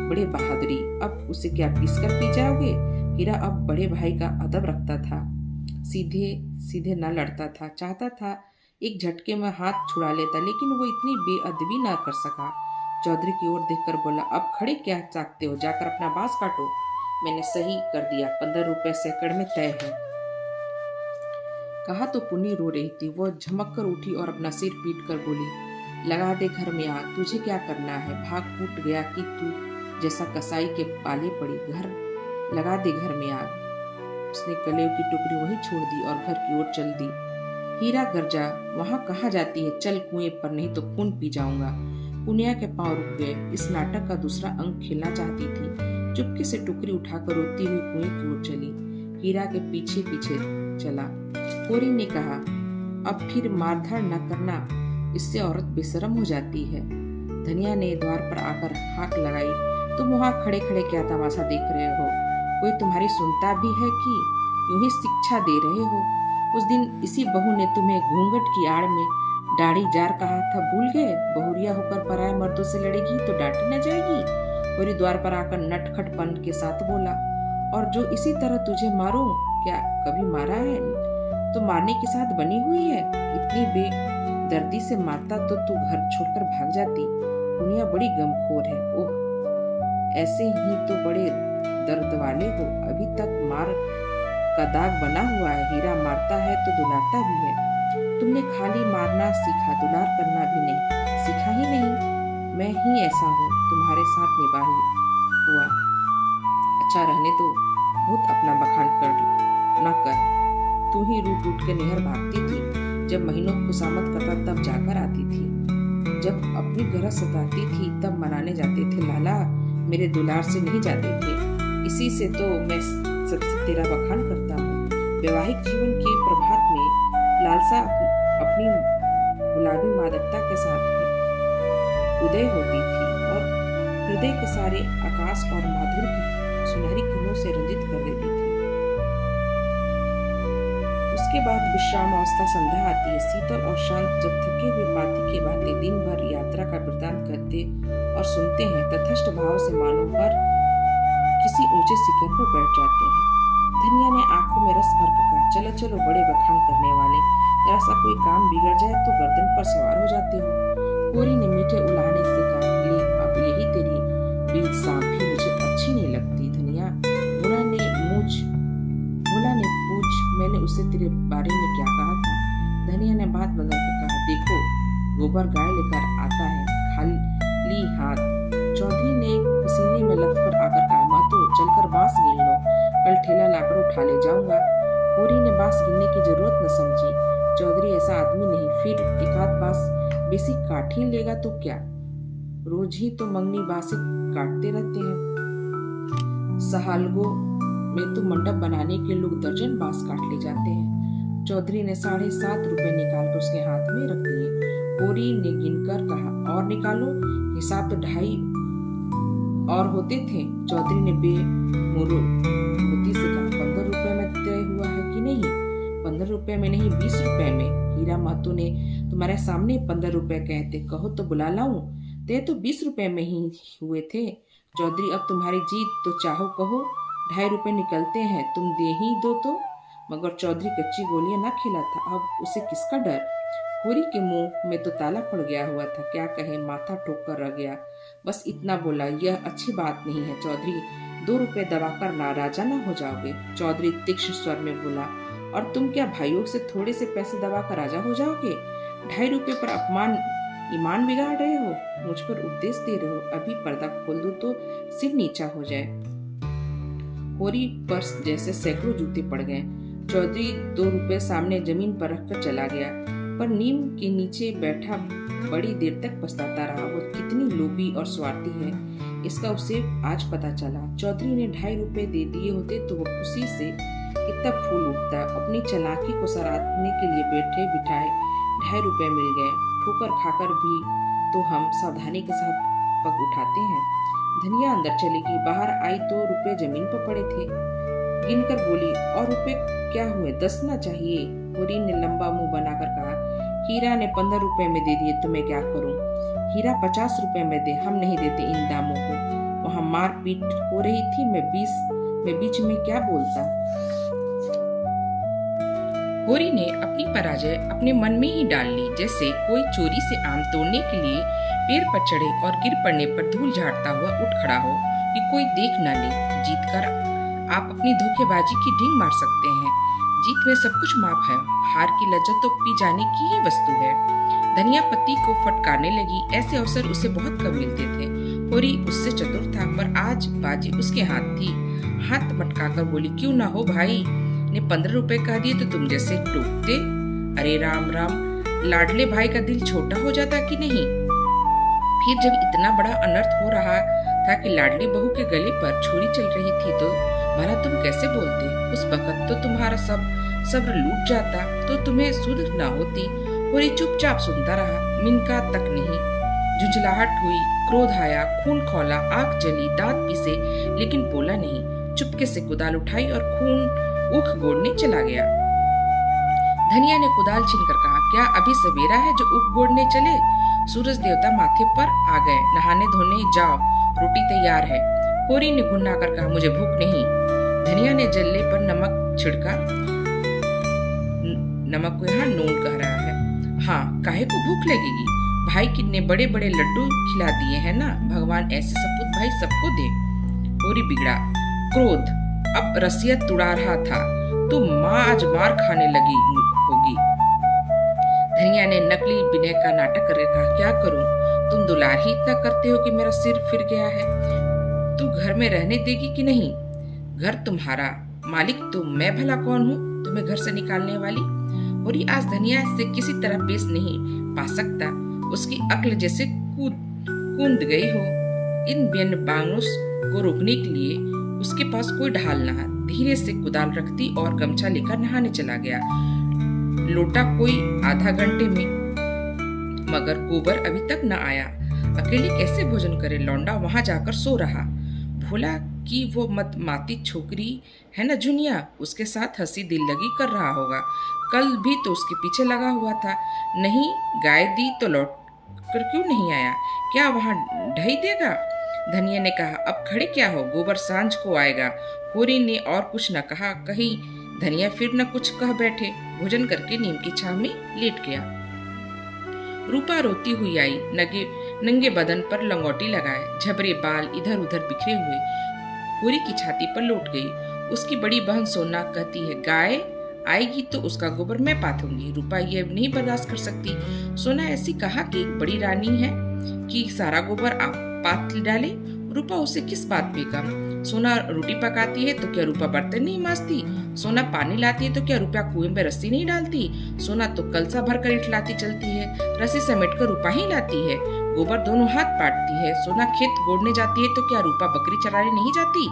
बड़े बहादुरी, अब उसे क्या पीसकर पी जाओगे? हीरा अब बड़े भाई का अदब रखता था, सीधे सीधे न लड़ता था, चाहता था एक झटके में हाथ छुड़ा लेता, लेकिन वो इतनी बेअदबी ना कर सका। चौधरी की ओर देखकर बोला, अब खड़े क्या चाहते हो, जाकर अपना बांस काटो। मैंने सही कर दिया, 15 रुपए सैकड़ में तय है। कहा तो पुन्नी रो रही थी। वो झमक कर उठी और अपना सिर पीट कर बोली, लगा दे घर में आग, तुझे क्या करना है, भाग फूट गया कि तू जैसा कसाई के पाले पड़ी, घर लगा दे घर में आग। उसने कलेव की टोकरी वहीं छोड़ दी और घर की ओर चल दी। हीरा गर्जा, वहां कहाँ जाती है, चल कुएं पर, नहीं तो खून पी जाऊंगा। पुनिया के पांव रुक गए। इस नाटक का दूसरा अंक खेलना चाहती थी। चुपके से टोकरी उठाकर रोती हुई कुएं की ओर चली। हीरा के पीछे पीछे चला। कोरी ने कहा, अब फिर मारधाड़ न करना, इससे औरत बेशरम हो जाती है। धनिया ने द्वार पर आकर हाक लगाई, तुम वहां खड़े खड़े क्या तमाशा देख रहे हो, कोई तुम्हारी सुनता भी है कि यूं ही शिक्षा दे रहे हो। उस दिन इसी बहू ने तुम्हें घूंघट की आड़ में दाढ़ी जार कहा था, भूल गए, बहुरिया होकर पराये मर्दों से लड़ेगी तो डांटी न जाएगी। कोरी द्वार पर आकर नटखटपन के साथ बोला, और जो इसी तरह तुझे मारो, क्या कभी मारा है तो मारने के साथ बनी हुई है, इतनी बेदर्दी से मारता तो तू घर छोड़कर भाग जाती। दुनिया बड़ी गमखोर है। ओह, ऐसे ही तो बड़े दर्द वाले हो, अभी तक मार का दाग बना हुआ है। हीरा मारता है तो दुलारता भी है, तुमने खाली मारना सीखा, दुलार करना भी नहीं सीखा ही नहीं। मैं ही ऐसा हूँ, तुम्हारे साथ निभाही हुआ। अच्छा रहने दो, बहुत अपना बखान कर न कर। तू ही रूट रूट के नहर भागती थी, जब महीनों खुशामद करता तब जाकर आती थी, जब अपनी गरज सताती थी तब मनाने जाते थे। लाला मेरे दुलार से नहीं जाते थे, इसी से तो मैं सबसे तेरा बखान करता हूँ। वैवाहिक जीवन के प्रभात में लालसा अपनी गुलाबी मादकता के साथ उदय होती थी और हृदय के सारे आकाश और माधुर्य की सुनहरी किरणों से रंजित कर देती थी। उसके बाद विश्राम अवस्था संध्या आती है। शीतल और शांत जब थके हुए पाती की बातें दिन भर यात्रा का वृतांत करते और सुनते हैं, तथस्थ भाव से मानो पर किसी ऊंचे शिखर पर बैठ जाते हैं। धनिया ने आंखों में रस भर कर कहा, चलो चलो बड़े बखान करने वाले, जरा सा कोई काम बिगड़ जाए तो गर्दन पर सवार हो जाते हो। कोरी ने मीठे उलाहने से कहा, ले अब यही तेरी बीज सांप भी मुझे अच्छी नहीं लगती। धनिया, भोला ने पूछ, मैंने उससे तेरे बारे में क्या कहा था? धनिया ने बात बदल कर कहा, देखो गोबर गाय लेकर आता है, खाली हाथ। चौधरी ने पसीने में लथपथ आकर कहा, मातो चलकर बांस गिन लो, कल ठेला लाकर उठा ले जाऊंगा। कोरी ने बांस गिनने की जरूरत न समझी। चौधरी ऐसा आदमी नहीं, फिर एकाध बांस बेसी काट ही लेगा तो क्या, रोज ही तो मंगनी बांसे काटते रहते हैं। सहालगो में तो मंडप बनाने के लोग दर्जन बांस काट ले जाते हैं। चौधरी ने 7.5 रुपए निकालकर उसके हाथ में रख दिए। कोरी ने गिनकर कहा, और निकालो, हिसाब तो 2.5 और होते थे। चौधरी ने बेमुरोती से कहा, 15 रुपए में तय हुआ है कि नहीं? 15 रुपए में नहीं, 20 रुपए में। हीरा महतो ने तुम्हारे सामने 15 रुपए कहते, कहो तो बुला लाऊं? तय तो 20 रुपए में ही हुए थे। चौधरी, अब तुम्हारी जीत, तो चाहो कहो 2.5 रुपए निकलते हैं, तुम दे ही दो तो। मगर चौधरी कच्ची गोलियां न खेला था, अब उसे किसका डर? कोरी के मुंह में तो ताला पड़ गया हुआ था, क्या कहे, माथा ठोक कर रह गया। बस इतना बोला, यह अच्छी बात नहीं है चौधरी, 2 रुपए दबाकर नाराजा न हो जाओगे। चौधरी तीक्ष्ण स्वर में बोला, और तुम क्या भाइयों से थोड़े से पैसे दबाकर राजा हो जाओगे? 2.5 रुपए पर अपमान ईमान बिगाड़ रहे हो, मुझ पर उपदेश दे रहे हो। अभी पर्दा खोल दो तो सिर नीचा हो जाए। कोरी पर जैसे सैकड़ों जूते पड़ गए। चौधरी 2 रुपए सामने जमीन पर रखकर चला गया, पर नीम के नीचे बैठा बड़ी देर तक पछताता रहा। वो कितनी लोभी और स्वार्थी है, इसका उसे आज पता चला। चौधरी ने 2.5 रुपए दे दिए होते तो वो खुशी से कितना फूल उठता। अपनी चालाकी को सराहने के लिए बैठे बिठाए 2.5 रुपए मिल गए। ठोकर खाकर भी तो हम सावधानी के साथ पग उठाते हैं। धनिया अंदर चली गई, बाहर आई तो रुपए जमीन पर पड़े थे। गिनकर बोली, और रुपए क्या हुए, 10 ना चाहिए? कोरी ने लंबा मुंह बनाकर कहा, हीरा ने 15 रुपए में दे दिए तो मैं क्या करूं? हीरा 50 रुपए में दे, हम नहीं देते इन दामों को। वहां मार पीट हो रही थी, मैं बीच में क्या बोलता। कोरी ने अपनी पराजय अपने मन में ही डाल ली, जैसे कोई चोरी से आम तोड़ने के लिए पेड़ पर चढ़े और गिर पड़ने पर धूल झाड़ता हुआ उठ खड़ा हो कि कोई देख न ले। जीतकर आप अपनी धोखेबाजी की ढींग मार सकते हैं। जीत में सब कुछ माफ है, हार की लज्जत तो पी जाने की ही वस्तु है। धनिया पति को फटकारने लगी। ऐसे अवसर उसे बहुत कम मिलते थे। होरी उससे चतुर था, पर आज बाजी उसके हाथ थी। हाथ मटकाकर बोली, क्यों ना हो भाई ने 15 रुपए कह दिए तो तुम जैसे टोकते। अरे राम राम, लाडले भाई का दिल छोटा हो जाता कि नहीं। फिर जब इतना बड़ा अनर्थ हो रहा था कि लाडली बहू के गले पर छुरी चल रही थी तो भला तुम कैसे बोलते। उस वक्त तो तुम्हारा सब सब्र लूट जाता तो तुम्हें सुध ना होती। होरी चुपचाप सुनता रहा, मिनका तक नहीं। झुंझलाहट हुई, क्रोध आया, खून खौला, आंख जली, दांत पीसे, लेकिन बोला नहीं। चुपके से कुदाल उठाई और खून ऊख गोड़ने चला गया। धनिया ने कुदाल छीनकर कहा, क्या अभी सवेरा है जो ऊख गोड़ने चले। सूरज देवता माथे पर आ गए। नहाने धोने जाओ, रोटी तैयार है। होरी ने गुन्ना कर कहा, मुझे भूख नहीं। धनिया ने जल्ले पर नमक छिड़का। नमक को यहाँ नून कह रहा है। हाँ, काहे को भूख लगेगी, भाई कितने बड़े बड़े लड्डू खिला दिए हैं ना। भगवान ऐसे सपूत भाई सबको दे। होरी बिगड़ा। क्रोध अब रसियत तुड़ा रहा था। तो माँ आज मार खाने लगी होगी। धनिया ने नकली विनय का नाटक करके कहा, क्या करूं, तुम दुलार ही इतना करते हो कि मेरा सिर फिर गया है। तू घर में रहने देगी कि नहीं। घर तुम्हारा, मालिक तो मैं भला कौन हूँ तुम्हें घर से निकालने वाली। होरी आज धनिया से किसी तरह पेश नहीं पा सकता। उसकी अक्ल जैसे कूद गई हो। इन बेनबानों को रोकने के लिए उसके पास कोई ढाल न। धीरे से कुदाल रखती और गमछा लेकर नहाने चला गया। लोटा कोई आधा घंटे में, मगर गोबर अभी तक न आया। अकेले कैसे भोजन करे। लौंडा वहां जाकर सो रहा। भोला कि वो माती छोकरी है न झुनिया, उसके साथ हंसी दिल लगी कर रहा होगा। कल भी तो उसके पीछे लगा हुआ था। नहीं गाय दी तो लौट कर क्यों नहीं आया। क्या वहां ढही देगा। धनिया ने कहा, अब खड़े क्या हो, गोबर सांझ को आएगा। होरी ने और कुछ न कहा। कहीं धनिया फिर न कुछ कह बैठे। भोजन करके नीम की छांव में लेट गया। रूपा रोती हुई आई, नंगे बदन पर लंगोटी लगाए, झबरे बाल इधर उधर बिखरे हुए। होरी की छाती पर लौट गई। उसकी बड़ी बहन सोना कहती है, गाय आएगी तो उसका गोबर मैं पाथूंगी। रूपा ये नहीं बर्दाश्त कर सकती। सोना ऐसी कहा कि बड़ी रानी है कि सारा गोबर आप पात डाले। रूपा उसे किस बात पे का। सोना रोटी पकाती है तो क्या रूपा बर्तन नहीं मांजती। सोना पानी लाती है तो क्या रूपा कुएं में रस्सी नहीं डालती। सोना तो कलसा भर कर इठलाती चलती है, रस्सी समेट कर रूपा ही लाती है। गोबर दोनों हाथ पाटती है। सोना खेत गोड़ने जाती है तो क्या रूपा बकरी चराने नहीं जाती।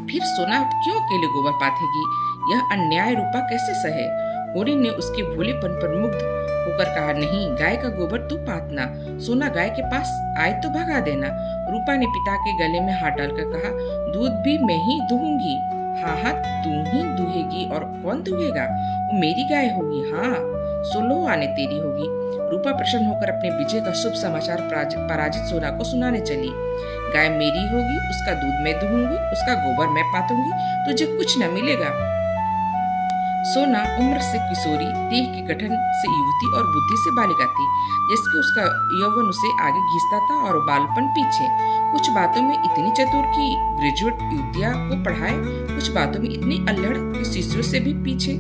फिर सोना क्यों अकेले गोबर पाथेगी। यह अन्याय रूपा कैसे सहे। होरी ने उसके भोलेपन पर मुग्ध होकर कहा, नहीं, गाय का गोबर तू पातना। सोना गाय के पास आए तो भगा देना। रूपा ने पिता के गले में हाथ डालकर कहा, दूध भी मैं ही दूंगी। हाँ हाँ, तू ही दूहेगी और कौन दूहेगा। वो मेरी गाय होगी। हाँ, 16 आने तेरी होगी। रूपा प्रसन्न होकर अपने विजय का शुभ समाचार पराजित सोना को सुनाने चली। गाय मेरी होगी, उसका दूध मैं दूंगी, उसका गोबर मैं पातूंगी, तुझे कुछ न मिलेगा। सोना उम्र से किशोरी, देह के गठन से युवती और बुद्धि से बालिका थी। जिसके उसका यौवन उसे आगे घिसता था और बालपन पीछे। कुछ बातों में इतनी चतुर की ग्रेजुएट युवतिया को पढ़ाए, कुछ बातों में इतनी अल्हड़ कि शिष्यों से भी पीछे।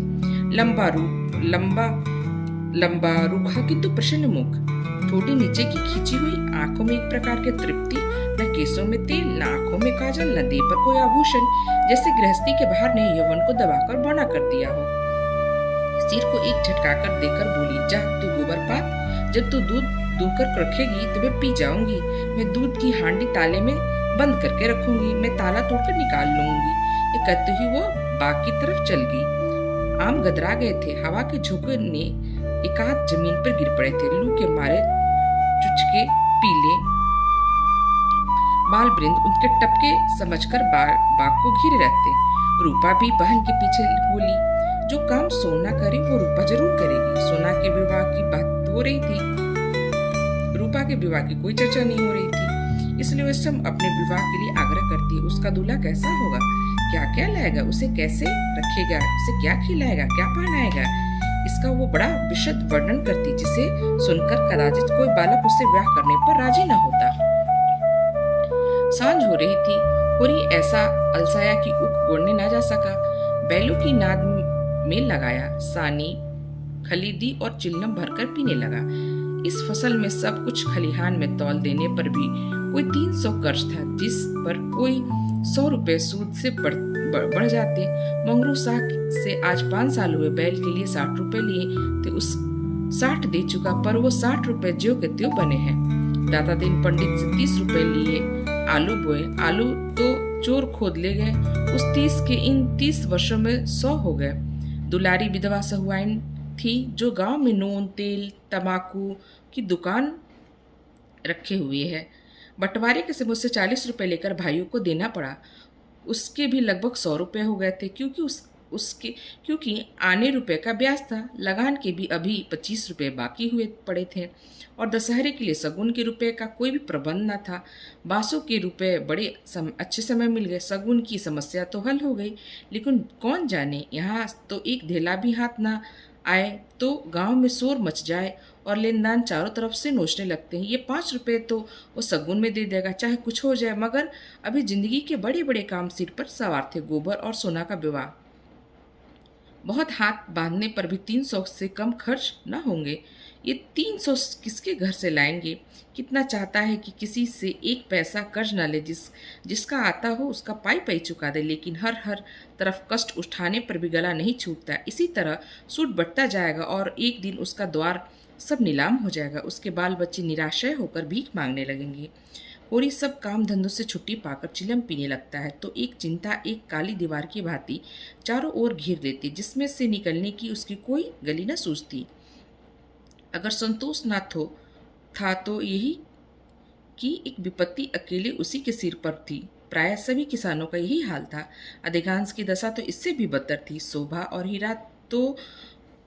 लंबा रूखा किंतु प्रसन्न मुख, ठोड़ी नीचे की खींची हुई, आंखों में एक प्रकार की तृप्ति, न केसों में तेल, न आंखों में काजल, न देह पर कोई आभूषण। जैसे गृहस्थी के बाहर ने यौवन को दबाकर बौना कर दिया हो। सिर को एक झटका कर देकर बोली, जा तू गोबर पात। जब तू दूध दूकर रखेगी तो मैं पी जाऊंगी। मैं दूध की हांडी ताले में बंद करके रखूंगी। मैं ताला तोड़कर निकाल लूंगी। ये कहते ही वो बाग की तरफ चल गई। आम गदरा गए थे। हवा के झोंके ने एकाध जमीन पर गिर पड़े थे। लू के मारे चुचके पीले बाल वृंद उनके टपके समझकर बाग को घिरे रहते। रूपा भी बहन के पीछे बोली, जो काम सोना करे वो रूपा जरूर करेगी। सोना के विवाह की बात हो रही थी। रूपा के विवाह की कोई चर्चा नहीं हो रही थी। इसलिए वह सब अपने विवाह के लिए आग्रह करती है। उसका दूल्हा कैसा होगा, क्या क्या लाएगा, उसे कैसे रखेगा, उसे क्या खिलाएगा, क्या पहनाएगा, इसका वो बड़ा विशद वर्णन करती, जिसे सुनकर कदाचित कोई बालक उससे ब्याह करने पर राजी न होता। सांझ हो रही थी। होरी ऐसा अलसाया कि उक गोड़ने ना जा सका। बैलों की नाद में लगाया, सानी खलीदी और चिल्लम भरकर पीने लगा। इस फसल में सब कुछ खलिहान में तौल देने पर भी कोई 300 कर्ज था, जिस पर कोई 100 रुपए सूद से बढ़ जाते। मंगरू साह से आज 5 साल हुए। बैल के लिए 60 रुपए लिए थे, उस 60 दे चुका, पर वो 60 रुपए ज्यों के त्यों बने हैं। दाता दिन पंडित से 30 रुपए लिए आलू बोए। आलू तो चोर खोद ले गए। उस 30 के इन 30 वर्षों में 100 हो गए। दुलारी विधवा सहुआइन थी, जो गांव में नून तेल तमाकू की दुकान रखे हुए है। बंटवारे के से मुझसे 40 रुपए लेकर भाइयों को देना पड़ा। उसके भी लगभग 100 रुपए हो गए थे, क्योंकि आने रुपए का ब्याज था। लगान के भी अभी 25 रुपए बाकी हुए पड़े थे, और दशहरे के लिए सगुन के रुपए का कोई भी प्रबंध न था। बासों के रुपए बड़े अच्छे समय मिल गए। सगुन की समस्या तो हल हो गई, लेकिन कौन जाने, यहाँ तो एक धेला भी हाथ ना आए तो गांव में शोर मच जाए और लेनदान चारों तरफ से नोचने लगते हैं। ये 5 रुपए तो वो सगुन में दे देगा, चाहे कुछ हो जाए। मगर अभी जिंदगी के बड़े बड़े काम सिर पर सवार थे। गोबर और सोना का विवाह। बहुत हाथ बांधने पर भी 300 से कम खर्च न होंगे। ये 300 किसके घर से लाएंगे? कितना चाहता है कि किसी से एक पैसा कर्ज न ले, जिसका आता हो उसका पाई पाई चुका दे, लेकिन हर तरफ कष्ट उठाने पर भी गला नहीं छूटता। इसी तरह सूट बढ़ता जाएगा और एक दिन उसका द्वार सब नीलाम हो जाएगा। उसके बाल बच्चे निराशय होकर भीख मांगने लगेंगे। होरी सब काम धंधों से छुट्टी पाकर चिलम पीने लगता है तो एक चिंता एक काली दीवार की भांति चारों ओर घेर लेती, जिसमें से निकलने की उसकी कोई गली न सूझती। अगर संतोष न था तो यही कि एक विपत्ति अकेले उसी के सिर पर थी। प्राय सभी किसानों का यही हाल था। अधिकांश की दशा तो इससे भी बदतर थी। शोभा और हीरा तो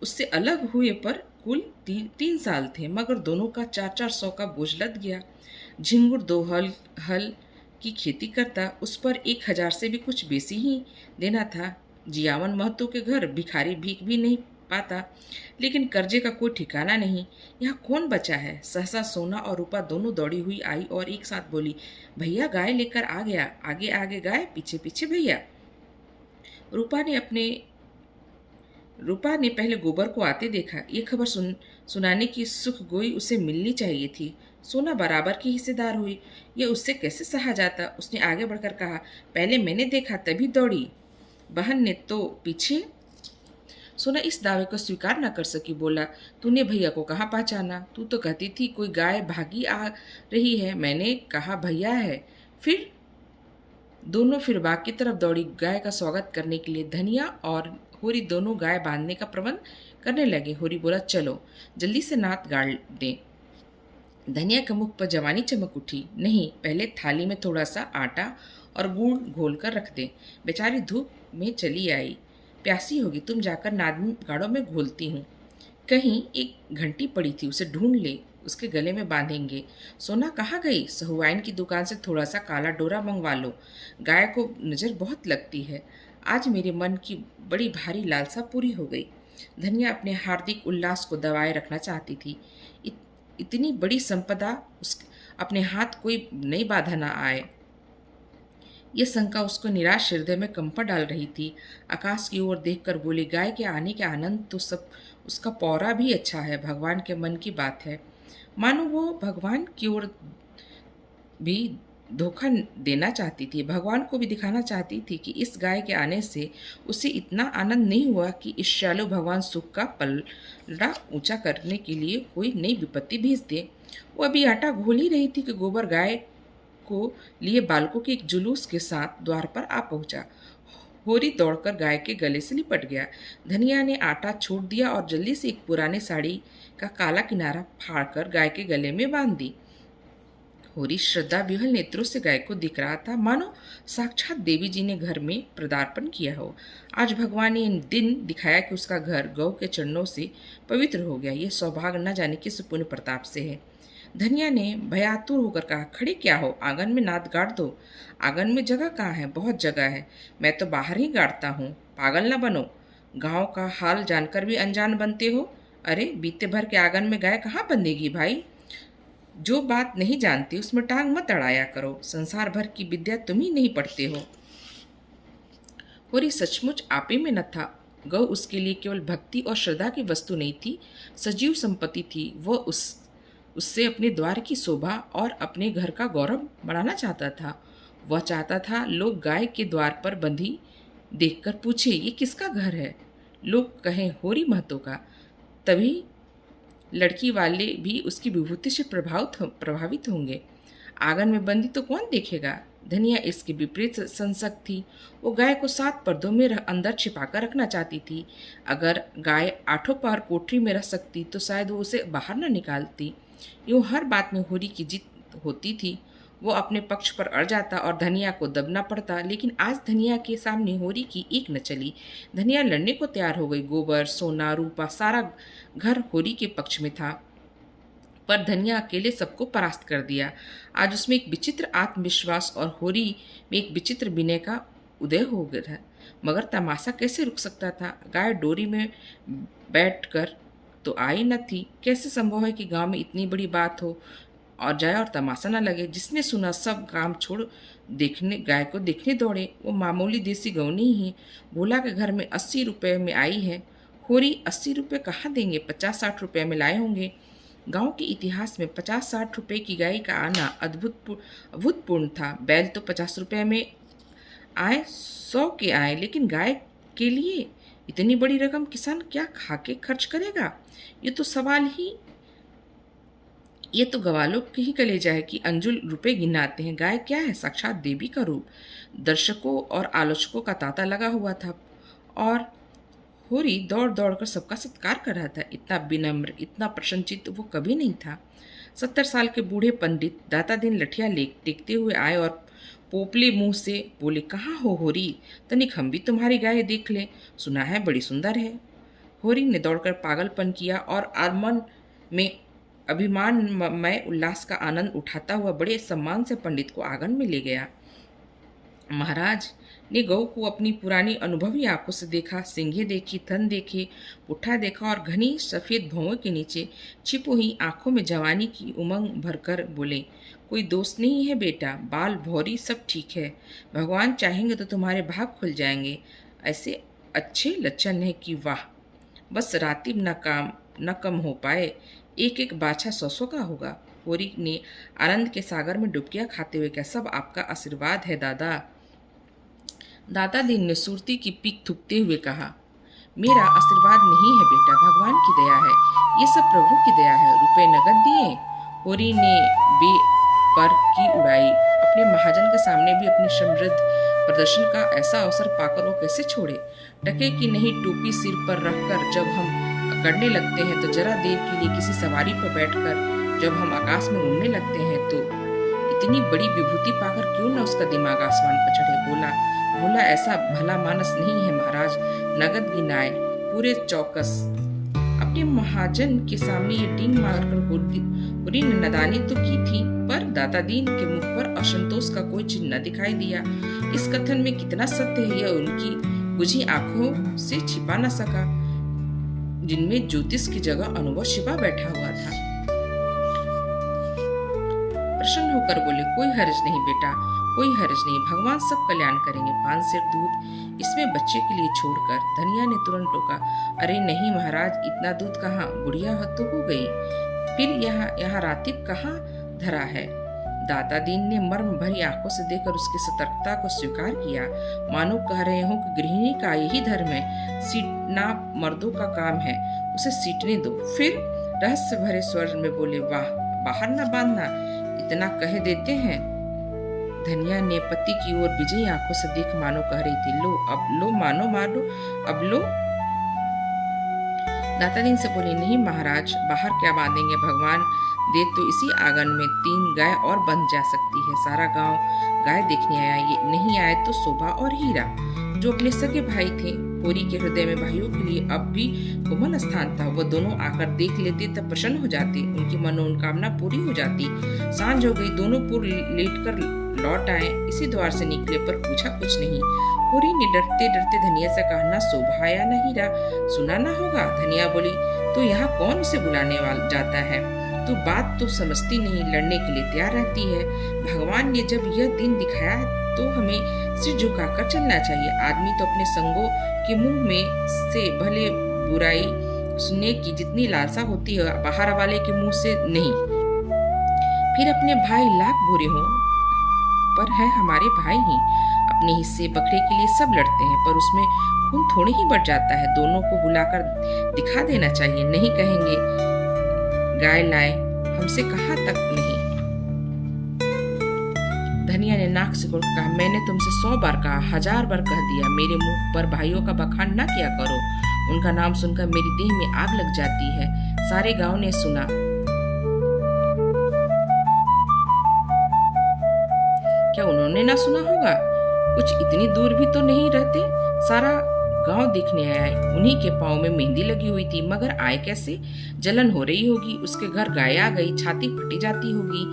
उससे अलग हुए पर कुल 3 साल थे, मगर दोनों का 400 का बोझ लद गया। झिंगुर 2 हल की खेती करता, उस पर 1000 से भी कुछ बेसी ही देना था। जियावन महतो के घर भिखारी भीख भी नहीं पाता, लेकिन कर्जे का कोई ठिकाना नहीं। यहाँ कौन बचा है? सहसा सोना और रूपा दोनों दौड़ी हुई आई और एक साथ बोली, भैया गाय लेकर आ गया। आगे आगे गाय, पीछे पीछे भैया। रूपा ने पहले गोबर को आते देखा। ये खबर सुनाने की सुख गोई उसे मिलनी चाहिए थी। सोना बराबर की हिस्सेदार हुई। ये उससे कैसे सहा जाता? उसने आगे बढ़कर कहा, पहले मैंने देखा तभी दौड़ी, बहन ने तो पीछे। सोना इस दावे को स्वीकार न कर सकी। बोला, तूने भैया को कहाँ पहचाना? तू तो कहती थी कोई गाय भागी आ रही है। मैंने कहा भैया है। फिर दोनों फिर बाग की तरफ दौड़ी गाय का स्वागत करने के लिए। धनिया और होरी दोनों गाय बांधने का प्रबंध करने लगे। होरी बोला, चलो जल्दी से नात गाड़ दें। धनिया के मुख पर जवानी चमक उठी। नहीं, पहले थाली में थोड़ा सा आटा और गुड़ घोल कर रख दे। बेचारी धूप में चली आई। प्यासी होगी, तुम जाकर नाद गाड़ों में घोलती हूँ। कहीं एक घंटी पड़ी थी, उसे ढूंढ ले, उसके गले में बांधेंगे। सोना कहाँ गई? सहुआइन की दुकान से थोड़ा सा काला डोरा मंगवा लो। गाय को नज़र बहुत लगती है। आज मेरे मन की बड़ी भारी लालसा पूरी हो गई। धनिया अपने हार्दिक उल्लास को दबाए रखना चाहती थी। इतनी बड़ी संपदा अपने हाथ कोई नई बाधा न आए, यह शंका उसको निराश हृदय में कंपन डाल रही थी। आकाश की ओर देखकर बोली, गाय के आने के आनंद तो सब उसका पौरा भी अच्छा है। भगवान के मन की बात है। मानो वो भगवान की ओर भी धोखा देना चाहती थी। भगवान को भी दिखाना चाहती थी कि इस गाय के आने से उसे इतना आनंद नहीं हुआ कि ईर्ष्यालु भगवान सुख का पलड़ा ऊंचा करने के लिए कोई नई विपत्ति भेज दे। वो अभी आटा घोल ही रही थी कि गोबर गाय को लिए बालकों के एक जुलूस के साथ द्वार पर आ पहुंचा। होरी दौड़कर गाय के गले से लिपट गया। धनिया ने आटा छोड़ दिया और जल्दी से एक पुराने साड़ी का काला किनारा फाड़कर गाय के गले में बांध दी। होरी श्रद्धा विह्वल नेत्रों से गाय को दिख रहा था, मानो साक्षात देवी जी ने घर में पदार्पण किया हो। आज भगवान ने दिन दिखाया कि उसका घर गौ के चरणों से पवित्र हो गया। यह सौभाग्य न जाने किस पुण्य प्रताप से है। धनिया ने भयातुर होकर कहा, खड़े क्या हो, आंगन में नाद गाड़ दो। आंगन में जगह कहाँ है? बहुत जगह है, मैं तो बाहर ही गाड़ता हूँ। पागल न बनो, गांव का हाल जानकर भी अनजान बनते हो। अरे बीते भर के आंगन में गाय कहाँ बंधेगी भाई। जो बात नहीं जानती उसमें टांग मत अड़ाया करो। संसार भर की विद्या तुम ही नहीं पढ़ते हो। होरी सचमुच आपे में न था। गौ उसके लिए केवल भक्ति और श्रद्धा की वस्तु नहीं थी, सजीव संपत्ति थी। वह उससे अपने द्वार की शोभा और अपने घर का गौरव बढ़ाना चाहता था। वह चाहता था लोग गाय के द्वार पर बंधी देखकर पूछे, ये किसका घर है। लोग कहें होरी महतो का। तभी लड़की वाले भी उसकी विभूति से प्रभावित होंगे। आंगन में बंदी तो कौन देखेगा। धनिया इसके विपरीत संसक थी। वो गाय को 7 पर्दों में अंदर छिपाकर रखना चाहती थी। अगर गाय 8 पहर कोठरी में रह सकती तो शायद वो उसे बाहर न निकालती। यूँ हर बात में होरी की जीत होती थी। वो अपने पक्ष पर अड़ जाता और धनिया को दबना पड़ता। लेकिन आज धनिया के सामने होरी की एक न चली। धनिया लड़ने को तैयार हो गई। गोबर, सोना, रूपा सारा घर होरी के पक्ष में था, पर धनिया अकेले सबको परास्त कर दिया। आज उसमें एक विचित्र आत्मविश्वास और होरी में एक विचित्र विनय का उदय हो गया। मगर तमाशा कैसे रुक सकता था। गाय डोरी में बैठकर तो आई न थी। कैसे संभव है कि गांव में इतनी बड़ी बात हो और जाए और तमाशा न लगे। जिसने सुना सब काम छोड़ गाय को देखने दौड़े। वो मामूली देसी गौ नहीं है। भोला के घर में 80 रुपये में आई है। होरी 80 रुपये कहाँ देंगे, 50-60 रुपये में लाए होंगे। गांव के इतिहास में 50-60 रुपये की गाय का आना अभूतपूर्ण था। बैल तो 50 रुपये में आए, 100 के आए, लेकिन गाय के लिए इतनी बड़ी रकम किसान क्या खा के खर्च करेगा। ये तो गवालों के ही कलेजा है कि अंजुल रुपए गिनाते हैं। गाय क्या है, साक्षात देवी का रूप। दर्शकों और आलोचकों का तांता लगा हुआ था और होरी दौड़ दौड़ कर सबका सत्कार कर रहा था। इतना विनम्र, इतना प्रसन्नचित्त वो कभी नहीं था। 70 साल के बूढ़े पंडित दाता दिन लठिया टेकते हुए आए और पोपले मुंह से बोले, कहाँ हो होरी, तनिक हम भी तुम्हारी गाय देख लें, सुना है बड़ी सुंदर है। होरी ने दौड़कर पागलपन किया और आर्मन में अभिमानमय उल्लास का आनंद उठाता हुआ बड़े सम्मान से पंडित को आंगन में ले गया। महाराज ने गौ को अपनी पुरानी अनुभवी आंखों से देखा। सींगें देखी, थन देखे, पुट्ठा देखा और घनी सफ़ेद भौं के नीचे छिपी हुई आंखों में जवानी की उमंग भरकर बोले, कोई दोष नहीं है बेटा, बाल भौरी सब ठीक है। भगवान चाहेंगे तो तुम्हारे भाग खुल जाएंगे। ऐसे अच्छे लक्षण है कि वाह, बस रातिब न कम हो पाए। एक एक बाछा 100 का होगा। होरी ने आनंद के सागर में डुबकियां खाते हुए कहा, सब आपका आशीर्वाद है दादा। दादा दीन ने सुरती की पीक थूकते हुए कहा, मेरा आशीर्वाद नहीं है बेटा, भगवान की दया है, ये सब प्रभु की दया है। रुपए नगद दिए। होरी ने बेपर की उड़ाई। अपने महाजन के सामने भी अपने समृद्ध प्रदर्शन का ऐसा अवसर पाकर वो कैसे छोड़े। टके की नहीं टोपी सिर पर रखकर जब हम करने लगते हैं तो जरा देर के लिए किसी सवारी पर बैठकर जब हम आकाश में उड़ने लगते हैं तो इतनी बड़ी विभूति पाकर क्यों न उसका दिमाग आसमान पर चढ़े। बोला ऐसा भला मानस नहीं है महाराज, नगद गिनाए पूरे चौकस। अपने महाजन के सामने ये डींग मारकर होरी ने नदानी तो की थी, पर दाता दीन के मुख पर असंतोष का कोई चिन्ह न दिखाई दिया। इस कथन में कितना सत्य है यह उनकी बुझी आंखों से छिपा न सका, जिनमें ज्योतिष की जगह अनुभव छिपा बैठा हुआ था। प्रसन्न होकर बोले, कोई हर्ज नहीं बेटा, कोई हर्ज नहीं, भगवान सब कल्याण करेंगे। 5 सेर दूध इसमें बच्चे के लिए छोड़कर धनिया ने तुरंत टोका, अरे नहीं महाराज, इतना दूध कहाँ, बुढ़िया तो हो गई, फिर यहाँ रातिब कहाँ धरा है। दाता दीन ने मर्म भरी आंखों से देखकर उसकी सतर्कता को स्वीकार किया, मानो कह रहे हो कि गृहिणी का यही धर्म है, सीटना मर्दों का काम है, उसे सीटने दो। फिर रहस्य भरे स्वर में बोले, वाह, बाहर न बांधना, इतना कह देते हैं। धनिया ने पति की ओर विजयी आंखों से देख मानो कह रही थी, लो अब लो, मानो मारो अब लो। दाता दीन से बोले, नहीं महाराज, बाहर क्या बांधेंगे, भगवान दे तो इसी आंगन में 3 गाय और बंध जा सकती है। सारा गांव गाय देखने आया, ये नहीं आए तो शोभा और हीरा जो अपने सगे भाई थे। होरी के हृदय में भाइयों के लिए अब भी कोमल स्थान था। वह दोनों आकर देख लेते तब प्रसन्न हो जाते, उनकी मनोकामना पूरी हो जाती। सांझ हो गई, दोनों पुर लेटकर लौट आए। इसी द्वार से निकले पर पूछा कुछ नहीं। होरी ने डरते डरते धनिया से कहा, ना शोभा आया ना हीरा, सुना ना होगा। धनिया बोली, तो यहाँ कौन उसे बुलाने वाला जाता है? तू बात तो समझती नहीं, लड़ने के लिए तैयार रहती है। भगवान ने जब यह दिन दिखाया तो हमें सिर झुकाकर चलना चाहिए। आदमी तो अपने संगों के मुंह में से भले बुराई सुनने की जितनी लालसा होती है, बाहर वाले के मुंह से नहीं। फिर अपने भाई लाख बुरे हों पर है हमारे भाई ही। अपने हिस्से बकरे के लिए सब लड़ते हैं, पर उसमें खून थोड़े ही बढ़ जाता है। दोनों को बुलाकर दिखा देना चाहिए। नहीं कहेंगे गाय लाए, हमसे कहा तक नहीं। धनिया ने नाक से कहा, मैंने तुमसे 100 बार कहा, 1000 बार कह दिया, मेरे मुंह पर भाइयों का बखान ना किया करो। उनका नाम सुनकर मेरी देह में आग लग जाती है। सारे गांव ने सुना। क्या उन्होंने ना सुना होगा? कुछ इतनी दूर भी तो नहीं रहते। सारा गांव देखने आया। उन्हीं के पाँव में मेहंदी लगी हुई थी, मगर आए कैसे? जलन हो रही होगी, उसके घर गाय आ गई, छाती फटी जाती होगी।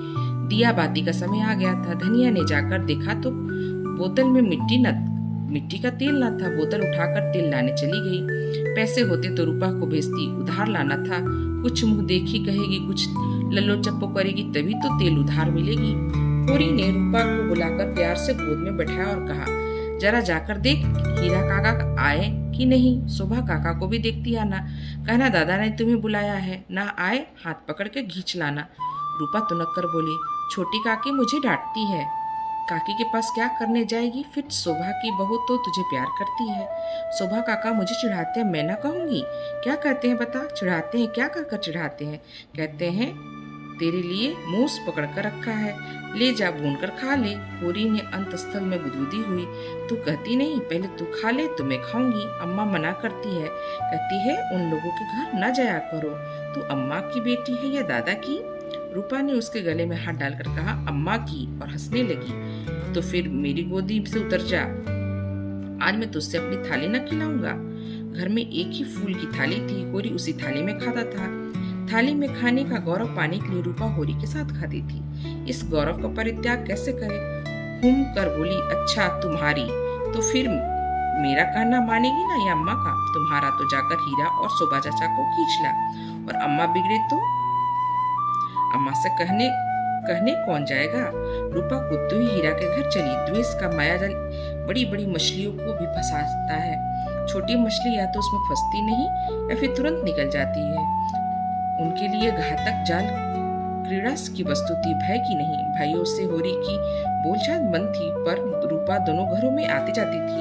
दिया बाती का समय आ गया था। धनिया ने जाकर देखा तो बोतल में मिट्टी का तेल ना था। बोतल उठाकर तेल लाने चली गई। पैसे होते तो रूपा को भेजती, उधार लाना था। कुछ मुंह देखी कहेगी, कुछ लल्लो चप्पो करेगी, तभी तो तेल उधार मिलेगी। होरी ने रूपा को बुलाकर प्यार से गोद में बैठाया और कहा, जरा जाकर देख हीरा काका आए कि नहीं। शोभा काका को भी देखती आना। कहना दादा ने तुम्हें बुलाया है, ना आए हाथ पकड़ के खींच लाना। रूपा तुनक कर बोली, छोटी काकी मुझे डांटती है। काकी के पास क्या करने जाएगी? फिर शोभा की बहू तो तुझे प्यार करती है। शोभा काका मुझे चिढ़ाते हैं, मैं ना कहूँगी। क्या कहते हैं बता? चिढ़ाते हैं? क्या कहकर चिढ़ाते हैं? कहते हैं तेरे लिए मूस पकड़ कर रखा है, ले जा भून कर खा ले। होरी ने अंतस्थल में गुदगुदी हुई, तू कहती नहीं, पहले तू खा ले तो मैं खाऊंगी। अम्मा मना करती है, कहती है उन लोगों के घर न जाया करो। तू अम्मा की बेटी है या दादा की? रूपा ने उसके गले में हाथ डालकर कहा, अम्मा की, और हंसने लगी। तो फिर मेरी गोदी से उतर जा। आज मैं तुझसे अपनी थाली न खिलाऊंगा। घर में एक ही फूल की थाली थी। होरी उसी थाली में खाता था। थाली में खाने का गौरव पाने के लिए रूपा होरी के साथ खाती थी। इस गौरव का परित्याग कैसे करे? हुम कर बोली, अच्छा तुम्हारी तो फिर मेरा कहना मानेगी ना या अम्मा का? तुम्हारा तो जाकर हीरा और शोभा चाचा को खींच ला, और अम्मा बिगड़े तो अम्मा से कहने कौन जाएगा? रूपा कूदती हुई हीरा के घर चली। द्वेष का मायाजाल बड़ी बड़ी मछलियों को भी फंसाता है। छोटी मछली या तो उसमें फंसती नहीं या फिर तुरंत निकल जाती है। उनके लिए घातक जाल क्रीड़ा की वस्तु थी, भय की नहीं। भाइयों से होरी की बोलचाल बंद थी, पर रूपा दोनों घरों में आती जाती थी।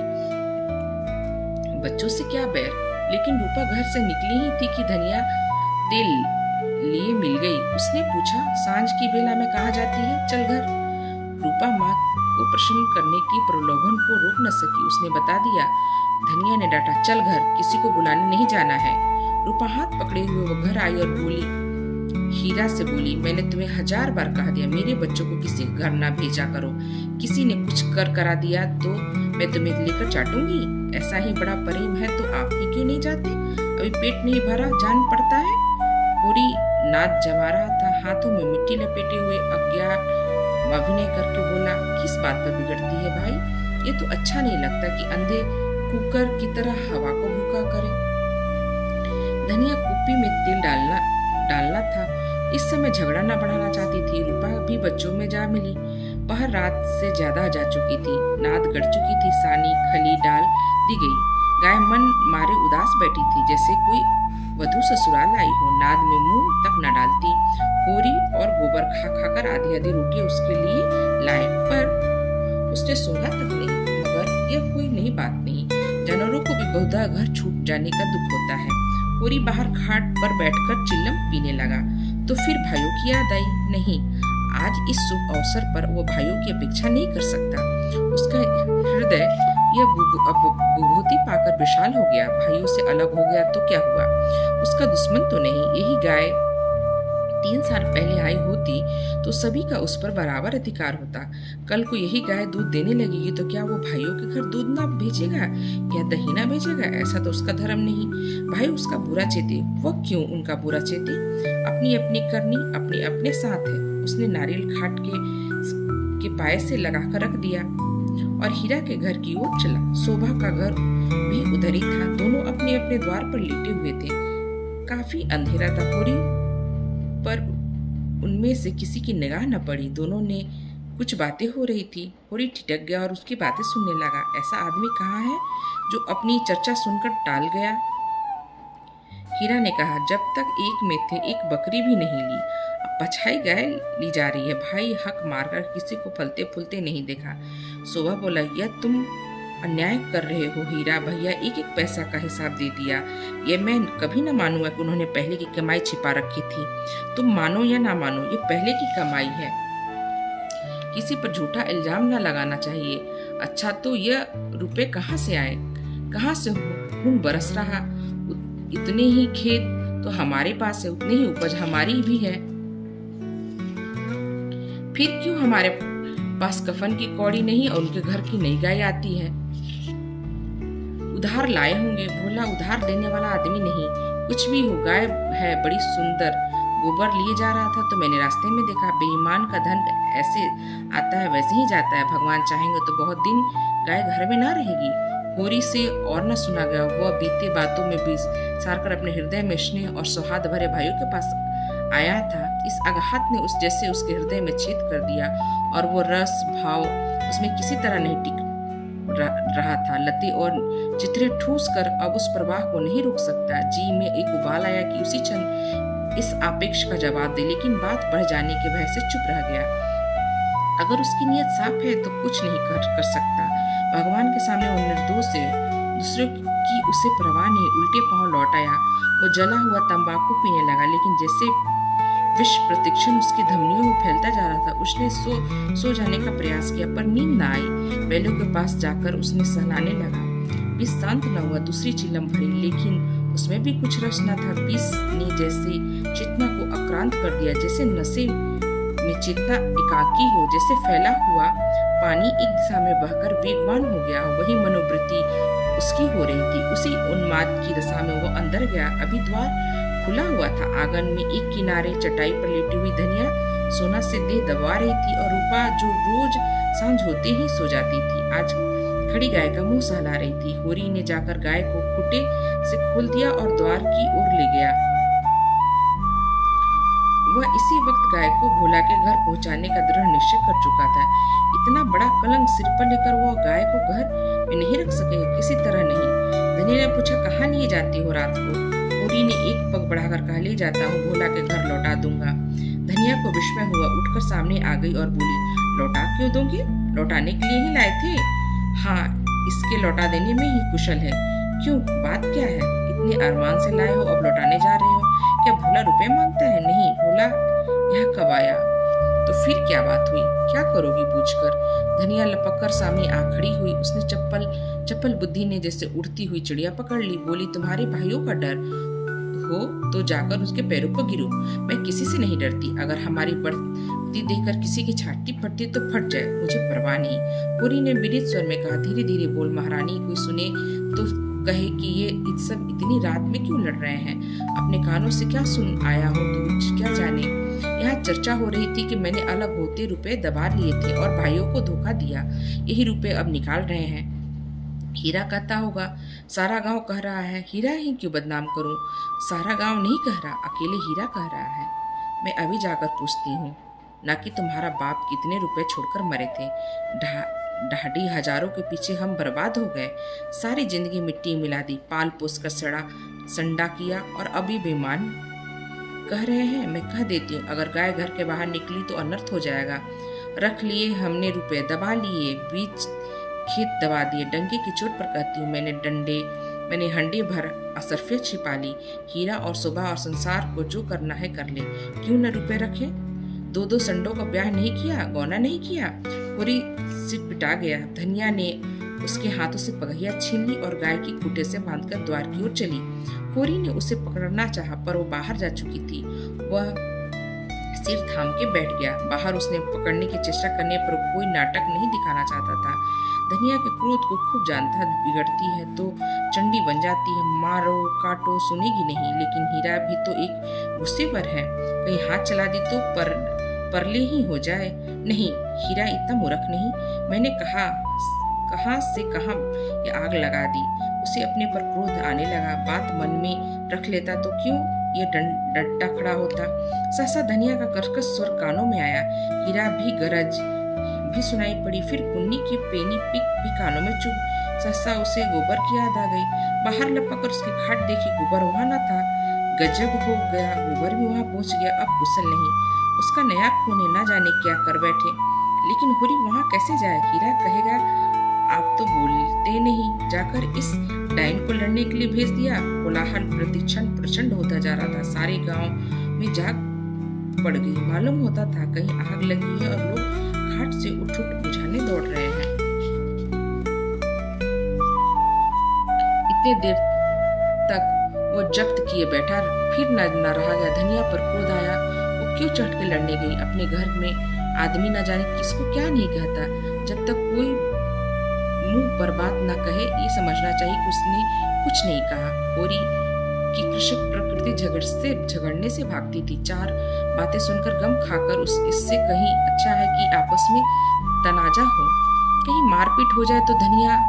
बच्चों से क्या बैर, लेकिन रूपा घर से निकली ही थी कि धनिया तेल लिए मिल गई। उसने पूछा, सांझ की बेला में कहाँ जाती है? चल घर। रूपा माँ को प्रसन्न करने की प्रलोभन को रोक न सकी। उसने बता दिया। धनिया ने डांटा, चल घर, किसी को बुलाने नहीं जाना है। रूपा हाथ पकड़े हुए वो घर आई और बोली, हीरा से बोली, मैंने तुम्हें 1000 बार कह दिया, मेरे बच्चों को किसी घर ना भेजा करो। किसी ने कुछ करा दिया तो मैं तुम्हें लेकर चाटूंगी। ऐसा ही बड़ा प्रेम है तो आप ही क्यों नहीं जाते? अभी पेट नहीं भरा, जान पड़ता है। होरी नाच जमा रहा था, हाथों में मिट्टी लपेटे हुए अज्ञान अभिनय करके बोला, किस बात पर बिगड़ती है भाई? ये तो अच्छा नहीं लगता कि अंधे कुकर की तरह हवा को भूखा करे। धनिया कुप्पी में तेल डालना था। इस समय झगड़ा न बढ़ाना चाहती थी। रूपा भी बच्चों में जा मिली। बाहर रात से ज्यादा जा चुकी थी। नाद गड़ चुकी थी। सानी खली डाल दी गई। गाय मन मारे उदास बैठी थी, जैसे कोई वधू ससुराल आई हो। नाद में मुंह तक न डालती। होरी और गोबर खा खाकर आधी आधी रोटियां उसके लिए लाए, पर उसने सूंघा तक नहीं। मगर यह कोई नई बात नहीं। जानवरों को भी बहुधा घर छूट जाने का दुख होता है। होरी बाहर खाट पर बैठकर चिल्लम पीने लगा। तो फिर भाइयों की याद आई। नहीं, आज इस शुभ अवसर पर वो भाइयों की अपेक्षा नहीं कर सकता। उसका हृदय यह अब विभूति पाकर विशाल हो गया। भाइयों से अलग हो गया तो क्या हुआ? उसका दुश्मन तो नहीं। यही गाय 3 साल पहले आई होती तो सभी का उस पर बराबर अधिकार होता। कल को यही गाय दूध देने लगेगी तो क्या वो भाइयों के घर दूध ना भेजेगा या दही ना भेजेगा? ऐसा तो उसका धर्म नहीं। भाई उसका बुरा चेते, वह क्यों उनका बुरा चेते? अपनी अपनी करनी अपने अपने साथ है। उसने नारियल खाट के पाए से लगाकर रख दिया और हीरा के घर की ओर चला। शोभा का घर भी उधर ही था। दोनों अपने अपने द्वार पर लेटे हुए थे। काफी अंधेरा था। होरी पर उनमें से किसी की निगाह न पड़ी। दोनों ने कुछ बातें हो रही थी। होरी ठिठक गया और उसकी बातें सुनने लगा। ऐसा आदमी कहाँ है जो अपनी चर्चा सुनकर टाल गया? हीरा ने कहा, जब तक एक में थे एक बकरी भी नहीं ली, अब पछाई गाय ली जा रही है। भाई हक मारकर किसी को फलते फूलते नहीं देखा। शोभा बोला, यह तुम अन्याय कर रहे हो हीरा। भैया एक एक पैसा का हिसाब दे दिया। ये मैं कभी न मानूंगा कि उन्होंने पहले की कमाई छिपा रखी थी। तुम मानो या ना मानो, ये पहले की कमाई है। किसी पर झूठा इल्जाम न लगाना चाहिए। अच्छा तो यह रुपए कहाँ से आए? कहाँ से खून बरस रहा? इतने ही खेत तो हमारे पास है, उतनी ही उपज हमारी भी है। फिर क्यों हमारे पास कफन की कौड़ी नहीं और उनके घर की नई गाय आती है? उधार लाए होंगे। भोला उधार देने वाला आदमी नहीं। कुछ भी हो, गाय है बड़ी सुंदर। गोबर लिए जा रहा था तो मैंने रास्ते में देखा। बेईमान का धन ऐसे आता है वैसे ही जाता है। भगवान चाहेंगे तो बहुत दिन गाय घर में ना रहेगी। होरी से और न सुना गया। वह बीते बातों में भी सारकर अपने हृदय में स्नेह और सौहार्द भरे भाइयों के पास आया था। इस आघात ने उस जैसे उसके हृदय में छेद कर दिया और वो रस भाव उसमें किसी तरह नहीं टिक रहा था। लते और चित्रे ठूस कर अब उस प्रवाह को नहीं रोक सकता। जी में एक उबाल आया कि उसी क्षण इस आपेक्ष का जवाब दे, लेकिन बात बढ़ जाने के भय से चुप रह गया। अगर उसकी नीयत साफ है तो कुछ नहीं कर सकता। भगवान के सामने वो निर्दोष है। दूसरों की उसे परवाह नहीं। उल्टे पांव लौट आया। वो जला हुआ तंबाकू पीने लगा, लेकिन जैसे विष प्रतिक्षण उसकी धमनियों में फैलता जा रहा था। उसने सो जाने का प्रयास किया पर नींद न आई। बैलों के पास जाकर उसने सहलाने लगा। विष शांत न हुआ। दूसरी चिलम भरी, लेकिन उसमें भी कुछ रस न था। विष ने जैसे चेतना को आक्रांत कर दिया। जैसे नशे में चेतना एकाकी हो, जैसे फैला हुआ पानी एक दिशा में बहकर वेगवान हो गया। वही मनोवृत्ति उसकी हो रही थी। उसी उन्माद की दशा में वो अंदर गया। अभी द्वार खुला हुआ था। आंगन में एक किनारे चटाई पर लेटी हुई धनिया सोना से देह दबा रही थी और रूपा जो रोज सांझ होते ही सो जाती थी, आज खड़ी गाय का मुंह सहला रही थी। होरी ने जाकर गाय को खूंटे से खोल दिया और द्वार की ओर ले गया। वह इसी वक्त गाय को भोला के घर पहुंचाने का दृढ़ निश्चय कर चुका था। इतना बड़ा कलंक सिर पर लेकर वह गाय को घर में नहीं रख सकेगा, किसी तरह नहीं। धनिया ने पूछा, कहाँ लिए जाती हो रात को? होरी ने एक पग बढ़ाकर कहा, ले जाता हूँ, भोला के घर लौटा दूंगा। धनिया को विस्मय हुआ। उठकर सामने आ गई और बोली, लौटा क्यों दोगे? लौटाने के लिए ही लाए थे। हाँ, इसके लौटा देने में ही कुशल है। क्यों, बात क्या है? इतने अरमान से लाए हो, अब लौटाने जा रहे हो? क्या भोला रुपए मांगता है? नहीं, भोला यहाँ कब आया? तो फिर क्या बात हुई? क्या करोगी पूछकर? धनिया लपक कर सामने आ खड़ी हुई। उसने चप्पल बुद्धि ने जैसे उड़ती हुई चिड़िया पकड़ ली। बोली, तुम्हारे भाइयों का डर हो तो जाकर उसके पैरों पर गिरो। मैं किसी से नहीं डरती। अगर हमारी बढ़ती देखकर किसी की छाती फटती तो फट जाए, मुझे परवाह नहीं। होरी ने विनीत स्वर में कहा, धीरे धीरे बोल, महारानी कोई सुने तो कहे कि ये सब इतनी रात में क्यों लड़ रहे हैं। अपने कानों से क्या सुन आया हो तो क्या जाने। यहाँ चर्चा हो रही थी कि मैंने अलग होते रुपए दबा लिए थे और भाइयों को धोखा दिया। यही रुपए अब निकाल रहे हैं। हीरा कहता होगा, सारा गांव कह रहा है। हीरा ही क्यों बदनाम करूं? सारा गांव नहीं कह रहा, अकेले हीरा कह रहा है। मैं अभी जाकर पूछती हूँ, ना कि तुम्हारा बाप कितने रुपए छोड़कर मरे थे। ढाडी हजारों के पीछे हम बर्बाद हो गए। सारी जिंदगी मिट्टी मिला दी, पाल पोस कर संडा किया और अभी बेईमान कह रहे हैं। मैं कह देती हूँ, अगर गाय घर के बाहर निकली तो अनर्थ हो जाएगा। रख लिए हमने रुपए, दबा लिए, बीच खेत दबा दिए। डंके की चोट पर कहती हूँ, मैंने हंडे भर असरफियत छिपा ली। हीरा और सुबह और संसार को जो करना है कर ले। क्यों न रुपए रखे? दो संडों का ब्याह नहीं किया, गौना नहीं किया। होरी सिर पिटा गया। धनिया ने उसके हाथों से पगहिया छीन ली और गाय की खूंटे से बांधकर द्वार की ओर चली। होरी ने उसे पकड़ना चाहा पर वो बाहर जा चुकी थी। वह सिर थाम के बैठ गया। बाहर उसने पकड़ने की चेष्टा करने पर कोई नाटक नहीं दिखाना चाहता था। धनिया के क्रोध को खूब जानता, बिगड़ती है तो चंडी बन जाती है, मारो काटो सुनेगी नहीं। लेकिन हीरा भी तो एक गुस्से पर है, कहीं हाथ चला दी तो परले ही हो जाए। नहीं, हीरा इतना मूर्ख नहीं। मैंने कहाँ से कहाँ ये आग लगा दी। उसे अपने पर क्रोध आने लगा। बात मन में रख लेता तो क्यों ये डंटा खड़ा होता। सहसा धनिया का कर्कश स्वर कानों में आया। हीरा भी गरज भी सुनाई पड़ी। फिर पुन्नी की पेनी पिक भी कानों में चुभ। सहसा उसे गोबर की याद आ गई। बाहर लपक कर उसकी खाट देखी, गोबर वहां न था। गजब हो गया, गोबर भी वहां पहुंच गया। अब गुस्सल नहीं, उसका नया खून है, ना जाने क्या कर बैठे। लेकिन हुरी वहां कैसे जाए। हीरा कहेगा आप तो बोलते नहीं। जाकर इस डाइन को लड़ने के लिए भेज दिया। कोलाहल प्रतिक्षण प्रचंड होता जा रहा था। सारे गांव में जाग पड़ गई। मालूम होता था कहीं आग लगी है और लोग खाट से उठ बुझाने दौड़ रहे हैं। इतने देर तक वो जब्त किए बैठा, फिर न रहा गया। धनिया पर क्रोध आया। वो क्यों चढ़ के लड़ने गई। अपने घर में आदमी न जाने किसको क्या नहीं कहता। जब तक कोई मुंह पर बात न कहे, ये समझना चाहिए कि उसने कुछ नहीं कहा। होरी की कृषक प्रकृति झगड़ने से भागती थी। चार बातें सुनकर गम खाकर इससे कहीं अच्छा है कि आपस में तनाजा हो। कहीं मारपीट हो जाए तो धनिया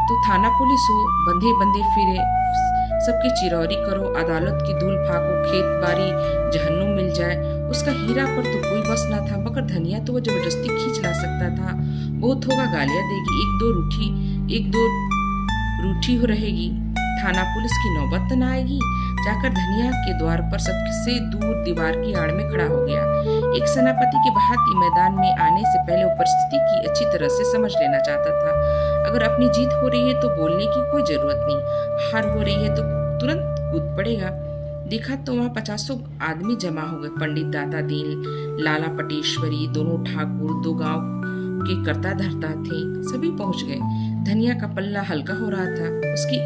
तो थाना पुलिस हो, बंधे बंधे फिरे, सबकी चिरौरी करो, अदालत की धूल फाको, खेत बाड़ी जहन्नुम मिल जाए। उसका हीरा पर तो कोई बस ना था, मगर धनिया तो वो जबरदस्ती खींच ला सकता था। बहुत होगा गालियां देगी, एक दो रूठी हो रहेगी। थाना पुलिस की नौबत न आएगी। जाकर धनिया के द्वार पर सबसे दूर दीवार की आड़ में खड़ा हो गया। एक सेनापति के बहाती मैदान में आने से पहले वो परिस्थिति की अच्छी तरह से समझ लेना चाहता था। अगर अपनी जीत हो रही है तो बोलने की कोई जरूरत नहीं, हार हो रही है तो तुरंत कूद पड़ेगा। देखा तो वहाँ 50 आदमी जमा हो गए। पंडित दाता दीन, लाला पटेश्वरी, दोनों ठाकुर, दो गांव के कर्ता धर्ता थे, सभी पहुंच गए। धनिया का पल्ला हल्का हो रहा था। उसकी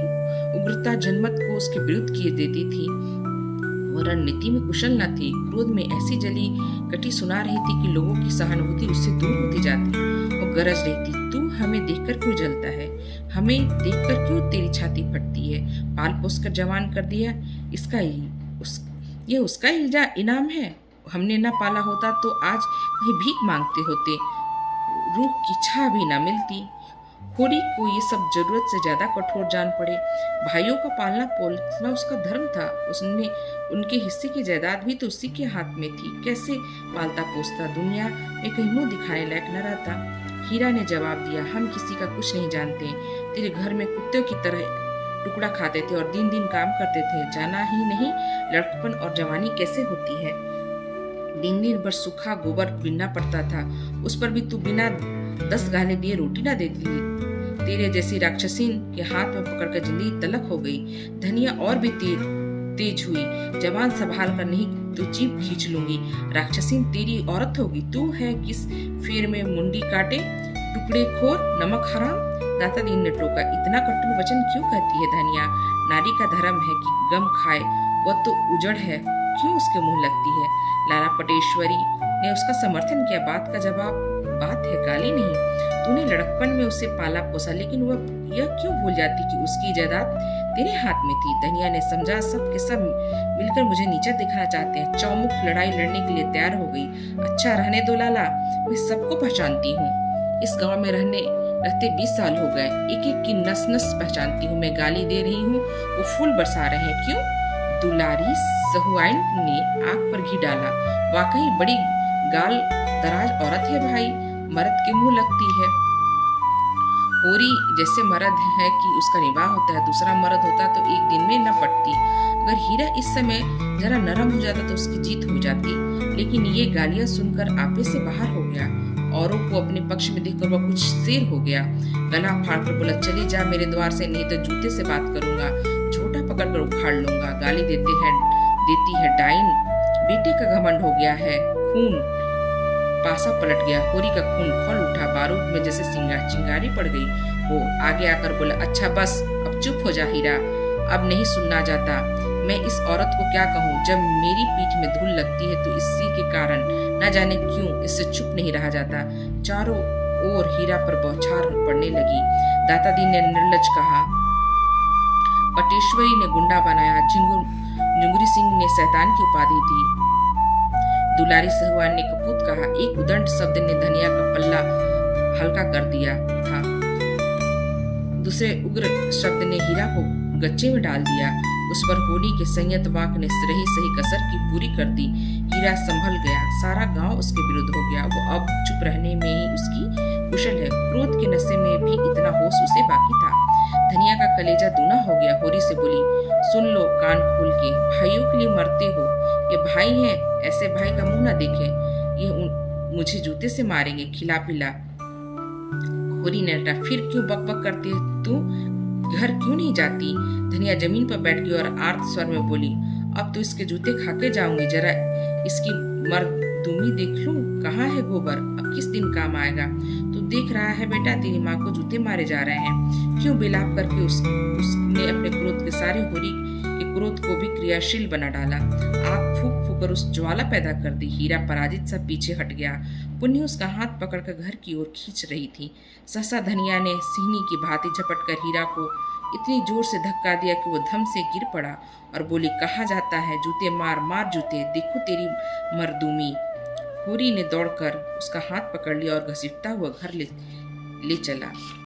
उग्रता जनमत को उसके विरुद्ध किए देती थी। वो रणनीति में कुशल न थी। क्रोध में ऐसी जली कटी सुना रही थी कि लोगों की सहानुभूति उससे दूर होती जाती। वो गरज रही थी, तू हमें देखकर क्यों जलता है? हमें देखकर क्यों तेरी छाती फटती है? पाल पोस कर जवान कर दिया, ये उसका इनाम है। हमने न पाला होता तो आज कहीं भीख मांगते होते, रूह की छाह भी न मिलती। होरी को ये सब जरूरत से ज्यादा कठोर जान पड़े। भाइयों का पालना पोसना उसका धर्म था। उसने उनके हिस्से की जायदाद भी तो उसी के हाथ में थी। कैसे पालता पोसता, दुनिया में कहीं मुंह दिखाने लायक न रहता। हीरा ने जवाब दिया, हम किसी का कुछ नहीं जानते। तेरे घर में कुत्ते की तरह टुकड़ा खाते थे और दिन दिन काम करते थे। जाना ही नहीं लड़कपन और जवानी कैसे होती है। दिन दिन भर सूखा गोबर बीनना पड़ता था, उस पर भी तू बिना 10 गाले दिए रोटी ना देती थी। तेरे जैसी राक्षसीन के हाथ में पकड़कर जिंदगी तलक हो गई। धनिया और भी तेज हुई। जवान संभाल कर नहीं तो जीभ खींच लूंगी। राक्षसीन तेरी औरत होगी। तू है किस फेर में मुंडी काटे, टुकड़े खोर, नमक हराम। दाता दीन ने टोका, इतना कटु वचन क्यों कहती है धनिया? नारी का धर्म है कि गम खाए, वह तो उजड़ है, क्यों उसके मुंह लगती है? लाला पटेश्वरी ने उसका समर्थन किया। बात का जवाब बात है, गाली नहीं। तूने लड़कपन में उसे पाला पोसा, लेकिन वह यह क्यों भूल जाती कि उसकी जायदाद तेरे हाथ में थी? धनिया ने समझा, सब के सब मिलकर मुझे नीचा दिखाना चाहते हैं। चौमुख लड़ाई लड़ने के लिए तैयार हो गई। अच्छा रहने दो लाला, मैं सबको पहचानती हूँ। इस गांव में रहते 20 साल हो गए। एक एक की नस नस पहचानती हूँ। मैं गाली दे रही हूँ, वो फूल बरसा रहे हैं। क्यों? दुलारी सहुआइन ने आग पर घी डाला। वाकई बड़ी गाल दराज औरत है भाई, मर्द के मुंह लगती है। होरी जैसे मर्द है कि उसका निवाह होता है, दूसरा मर्द होता तो एक दिन में न पटती। अगर हीरा इस समय जरा नरम हो जाता तो उसकी जीत हो जाती, लेकिन ये गालियां सुनकर आपे से बाहर हो गया। औरों को अपने पक्ष में देखकर वह कुछ शेर हो गया। गला फाड़कर बोला, चली जा मेरे द्वार से, नहीं तो जूते से बात करूंगा, झोटा पकड़कर उखाड़ लूंगा। गाली देती है डाइन। बेटे का घमंड हो गया है, खून पासा पलट गया। होरी का खून खौल उठा, बारूद में जैसे चिंगारी पड़ गई। वो आगे आकर बोला, अच्छा बस अब चुप हो जा हीरा, अब नहीं सुनना जाता। मैं इस औरत को क्या कहूँ? जब मेरी पीठ में धूल लगती है तो इसी के कारण, न जाने क्यों इससे चुप नहीं रहा जाता। चारों ओर हीरा पर बौछार पड़ने लगी। दाता दीन ने निर्लज कहा, पटेश्वरी ने गुंडा बनाया, झुंगुरी सिंह ने शैतान की उपाधि दी। दुलारी सहुआन ने कपूत कहा। एक उदंड शब्द ने धनिया का पल्ला हल्का कर दिया था। दूसरे उग्र शब्द ने हीरा को गच्चे में डाल दिया। उस पर होली के संयत वाक ने रही सही कसर की पूरी कर दी। हीरा संभल गया। सारा गांव उसके विरुद्ध हो गया। वो अब चुप रहने में ही उसकी कुशल है। क्रोध के नशे में भी इतना होश उसे बाकी था। धनिया का कलेजा दूना हो गया। होरी से बोली, सुन लो कान खोल के, भाइयों के लिए मरते हो। ये भाई हैं, ऐसे भाई का मुंह न देखे। ये मुझे जूते से मारेंगे, खिला पिला। होरी ने रटा, फिर क्यों बकबक करती है तू? घर क्यों नहीं जाती? धनिया जमीन पर बैठ गई और आर्त स्वर में बोली, अब तो इसके जूते खाके जाऊंगी। जरा इसकी मर्दूमी देख लूं। कहाँ है गोबर? अब किस दिन काम आएगा? तू देख रहा है बेटा, तेरी माँ को जूते मारे जा रहे हैं। क्यों बिलाप करके उसने अपने क्रोध के सारे होरी के क्रोध को भी क्रियाशील बना डाला। आग फूक फूक कर उस ज्वाला पैदा कर दी। हीरा पराजित सा पीछे हट गया। पुन्नी उसका हाथ पकड़कर घर की ओर खींच रही थी। सहसा धनिया ने सिहनी की भांति झपट कर हीरा को इतनी जोर से धक्का दिया कि वो धम से गिर पड़ा और बोली, कहा जाता है जूते मार, मार जूते, देखो तेरी मर्दूमी। होरी ने दौड़कर उसका हाथ पकड़ लिया और घसीटता हुआ घर ले चला।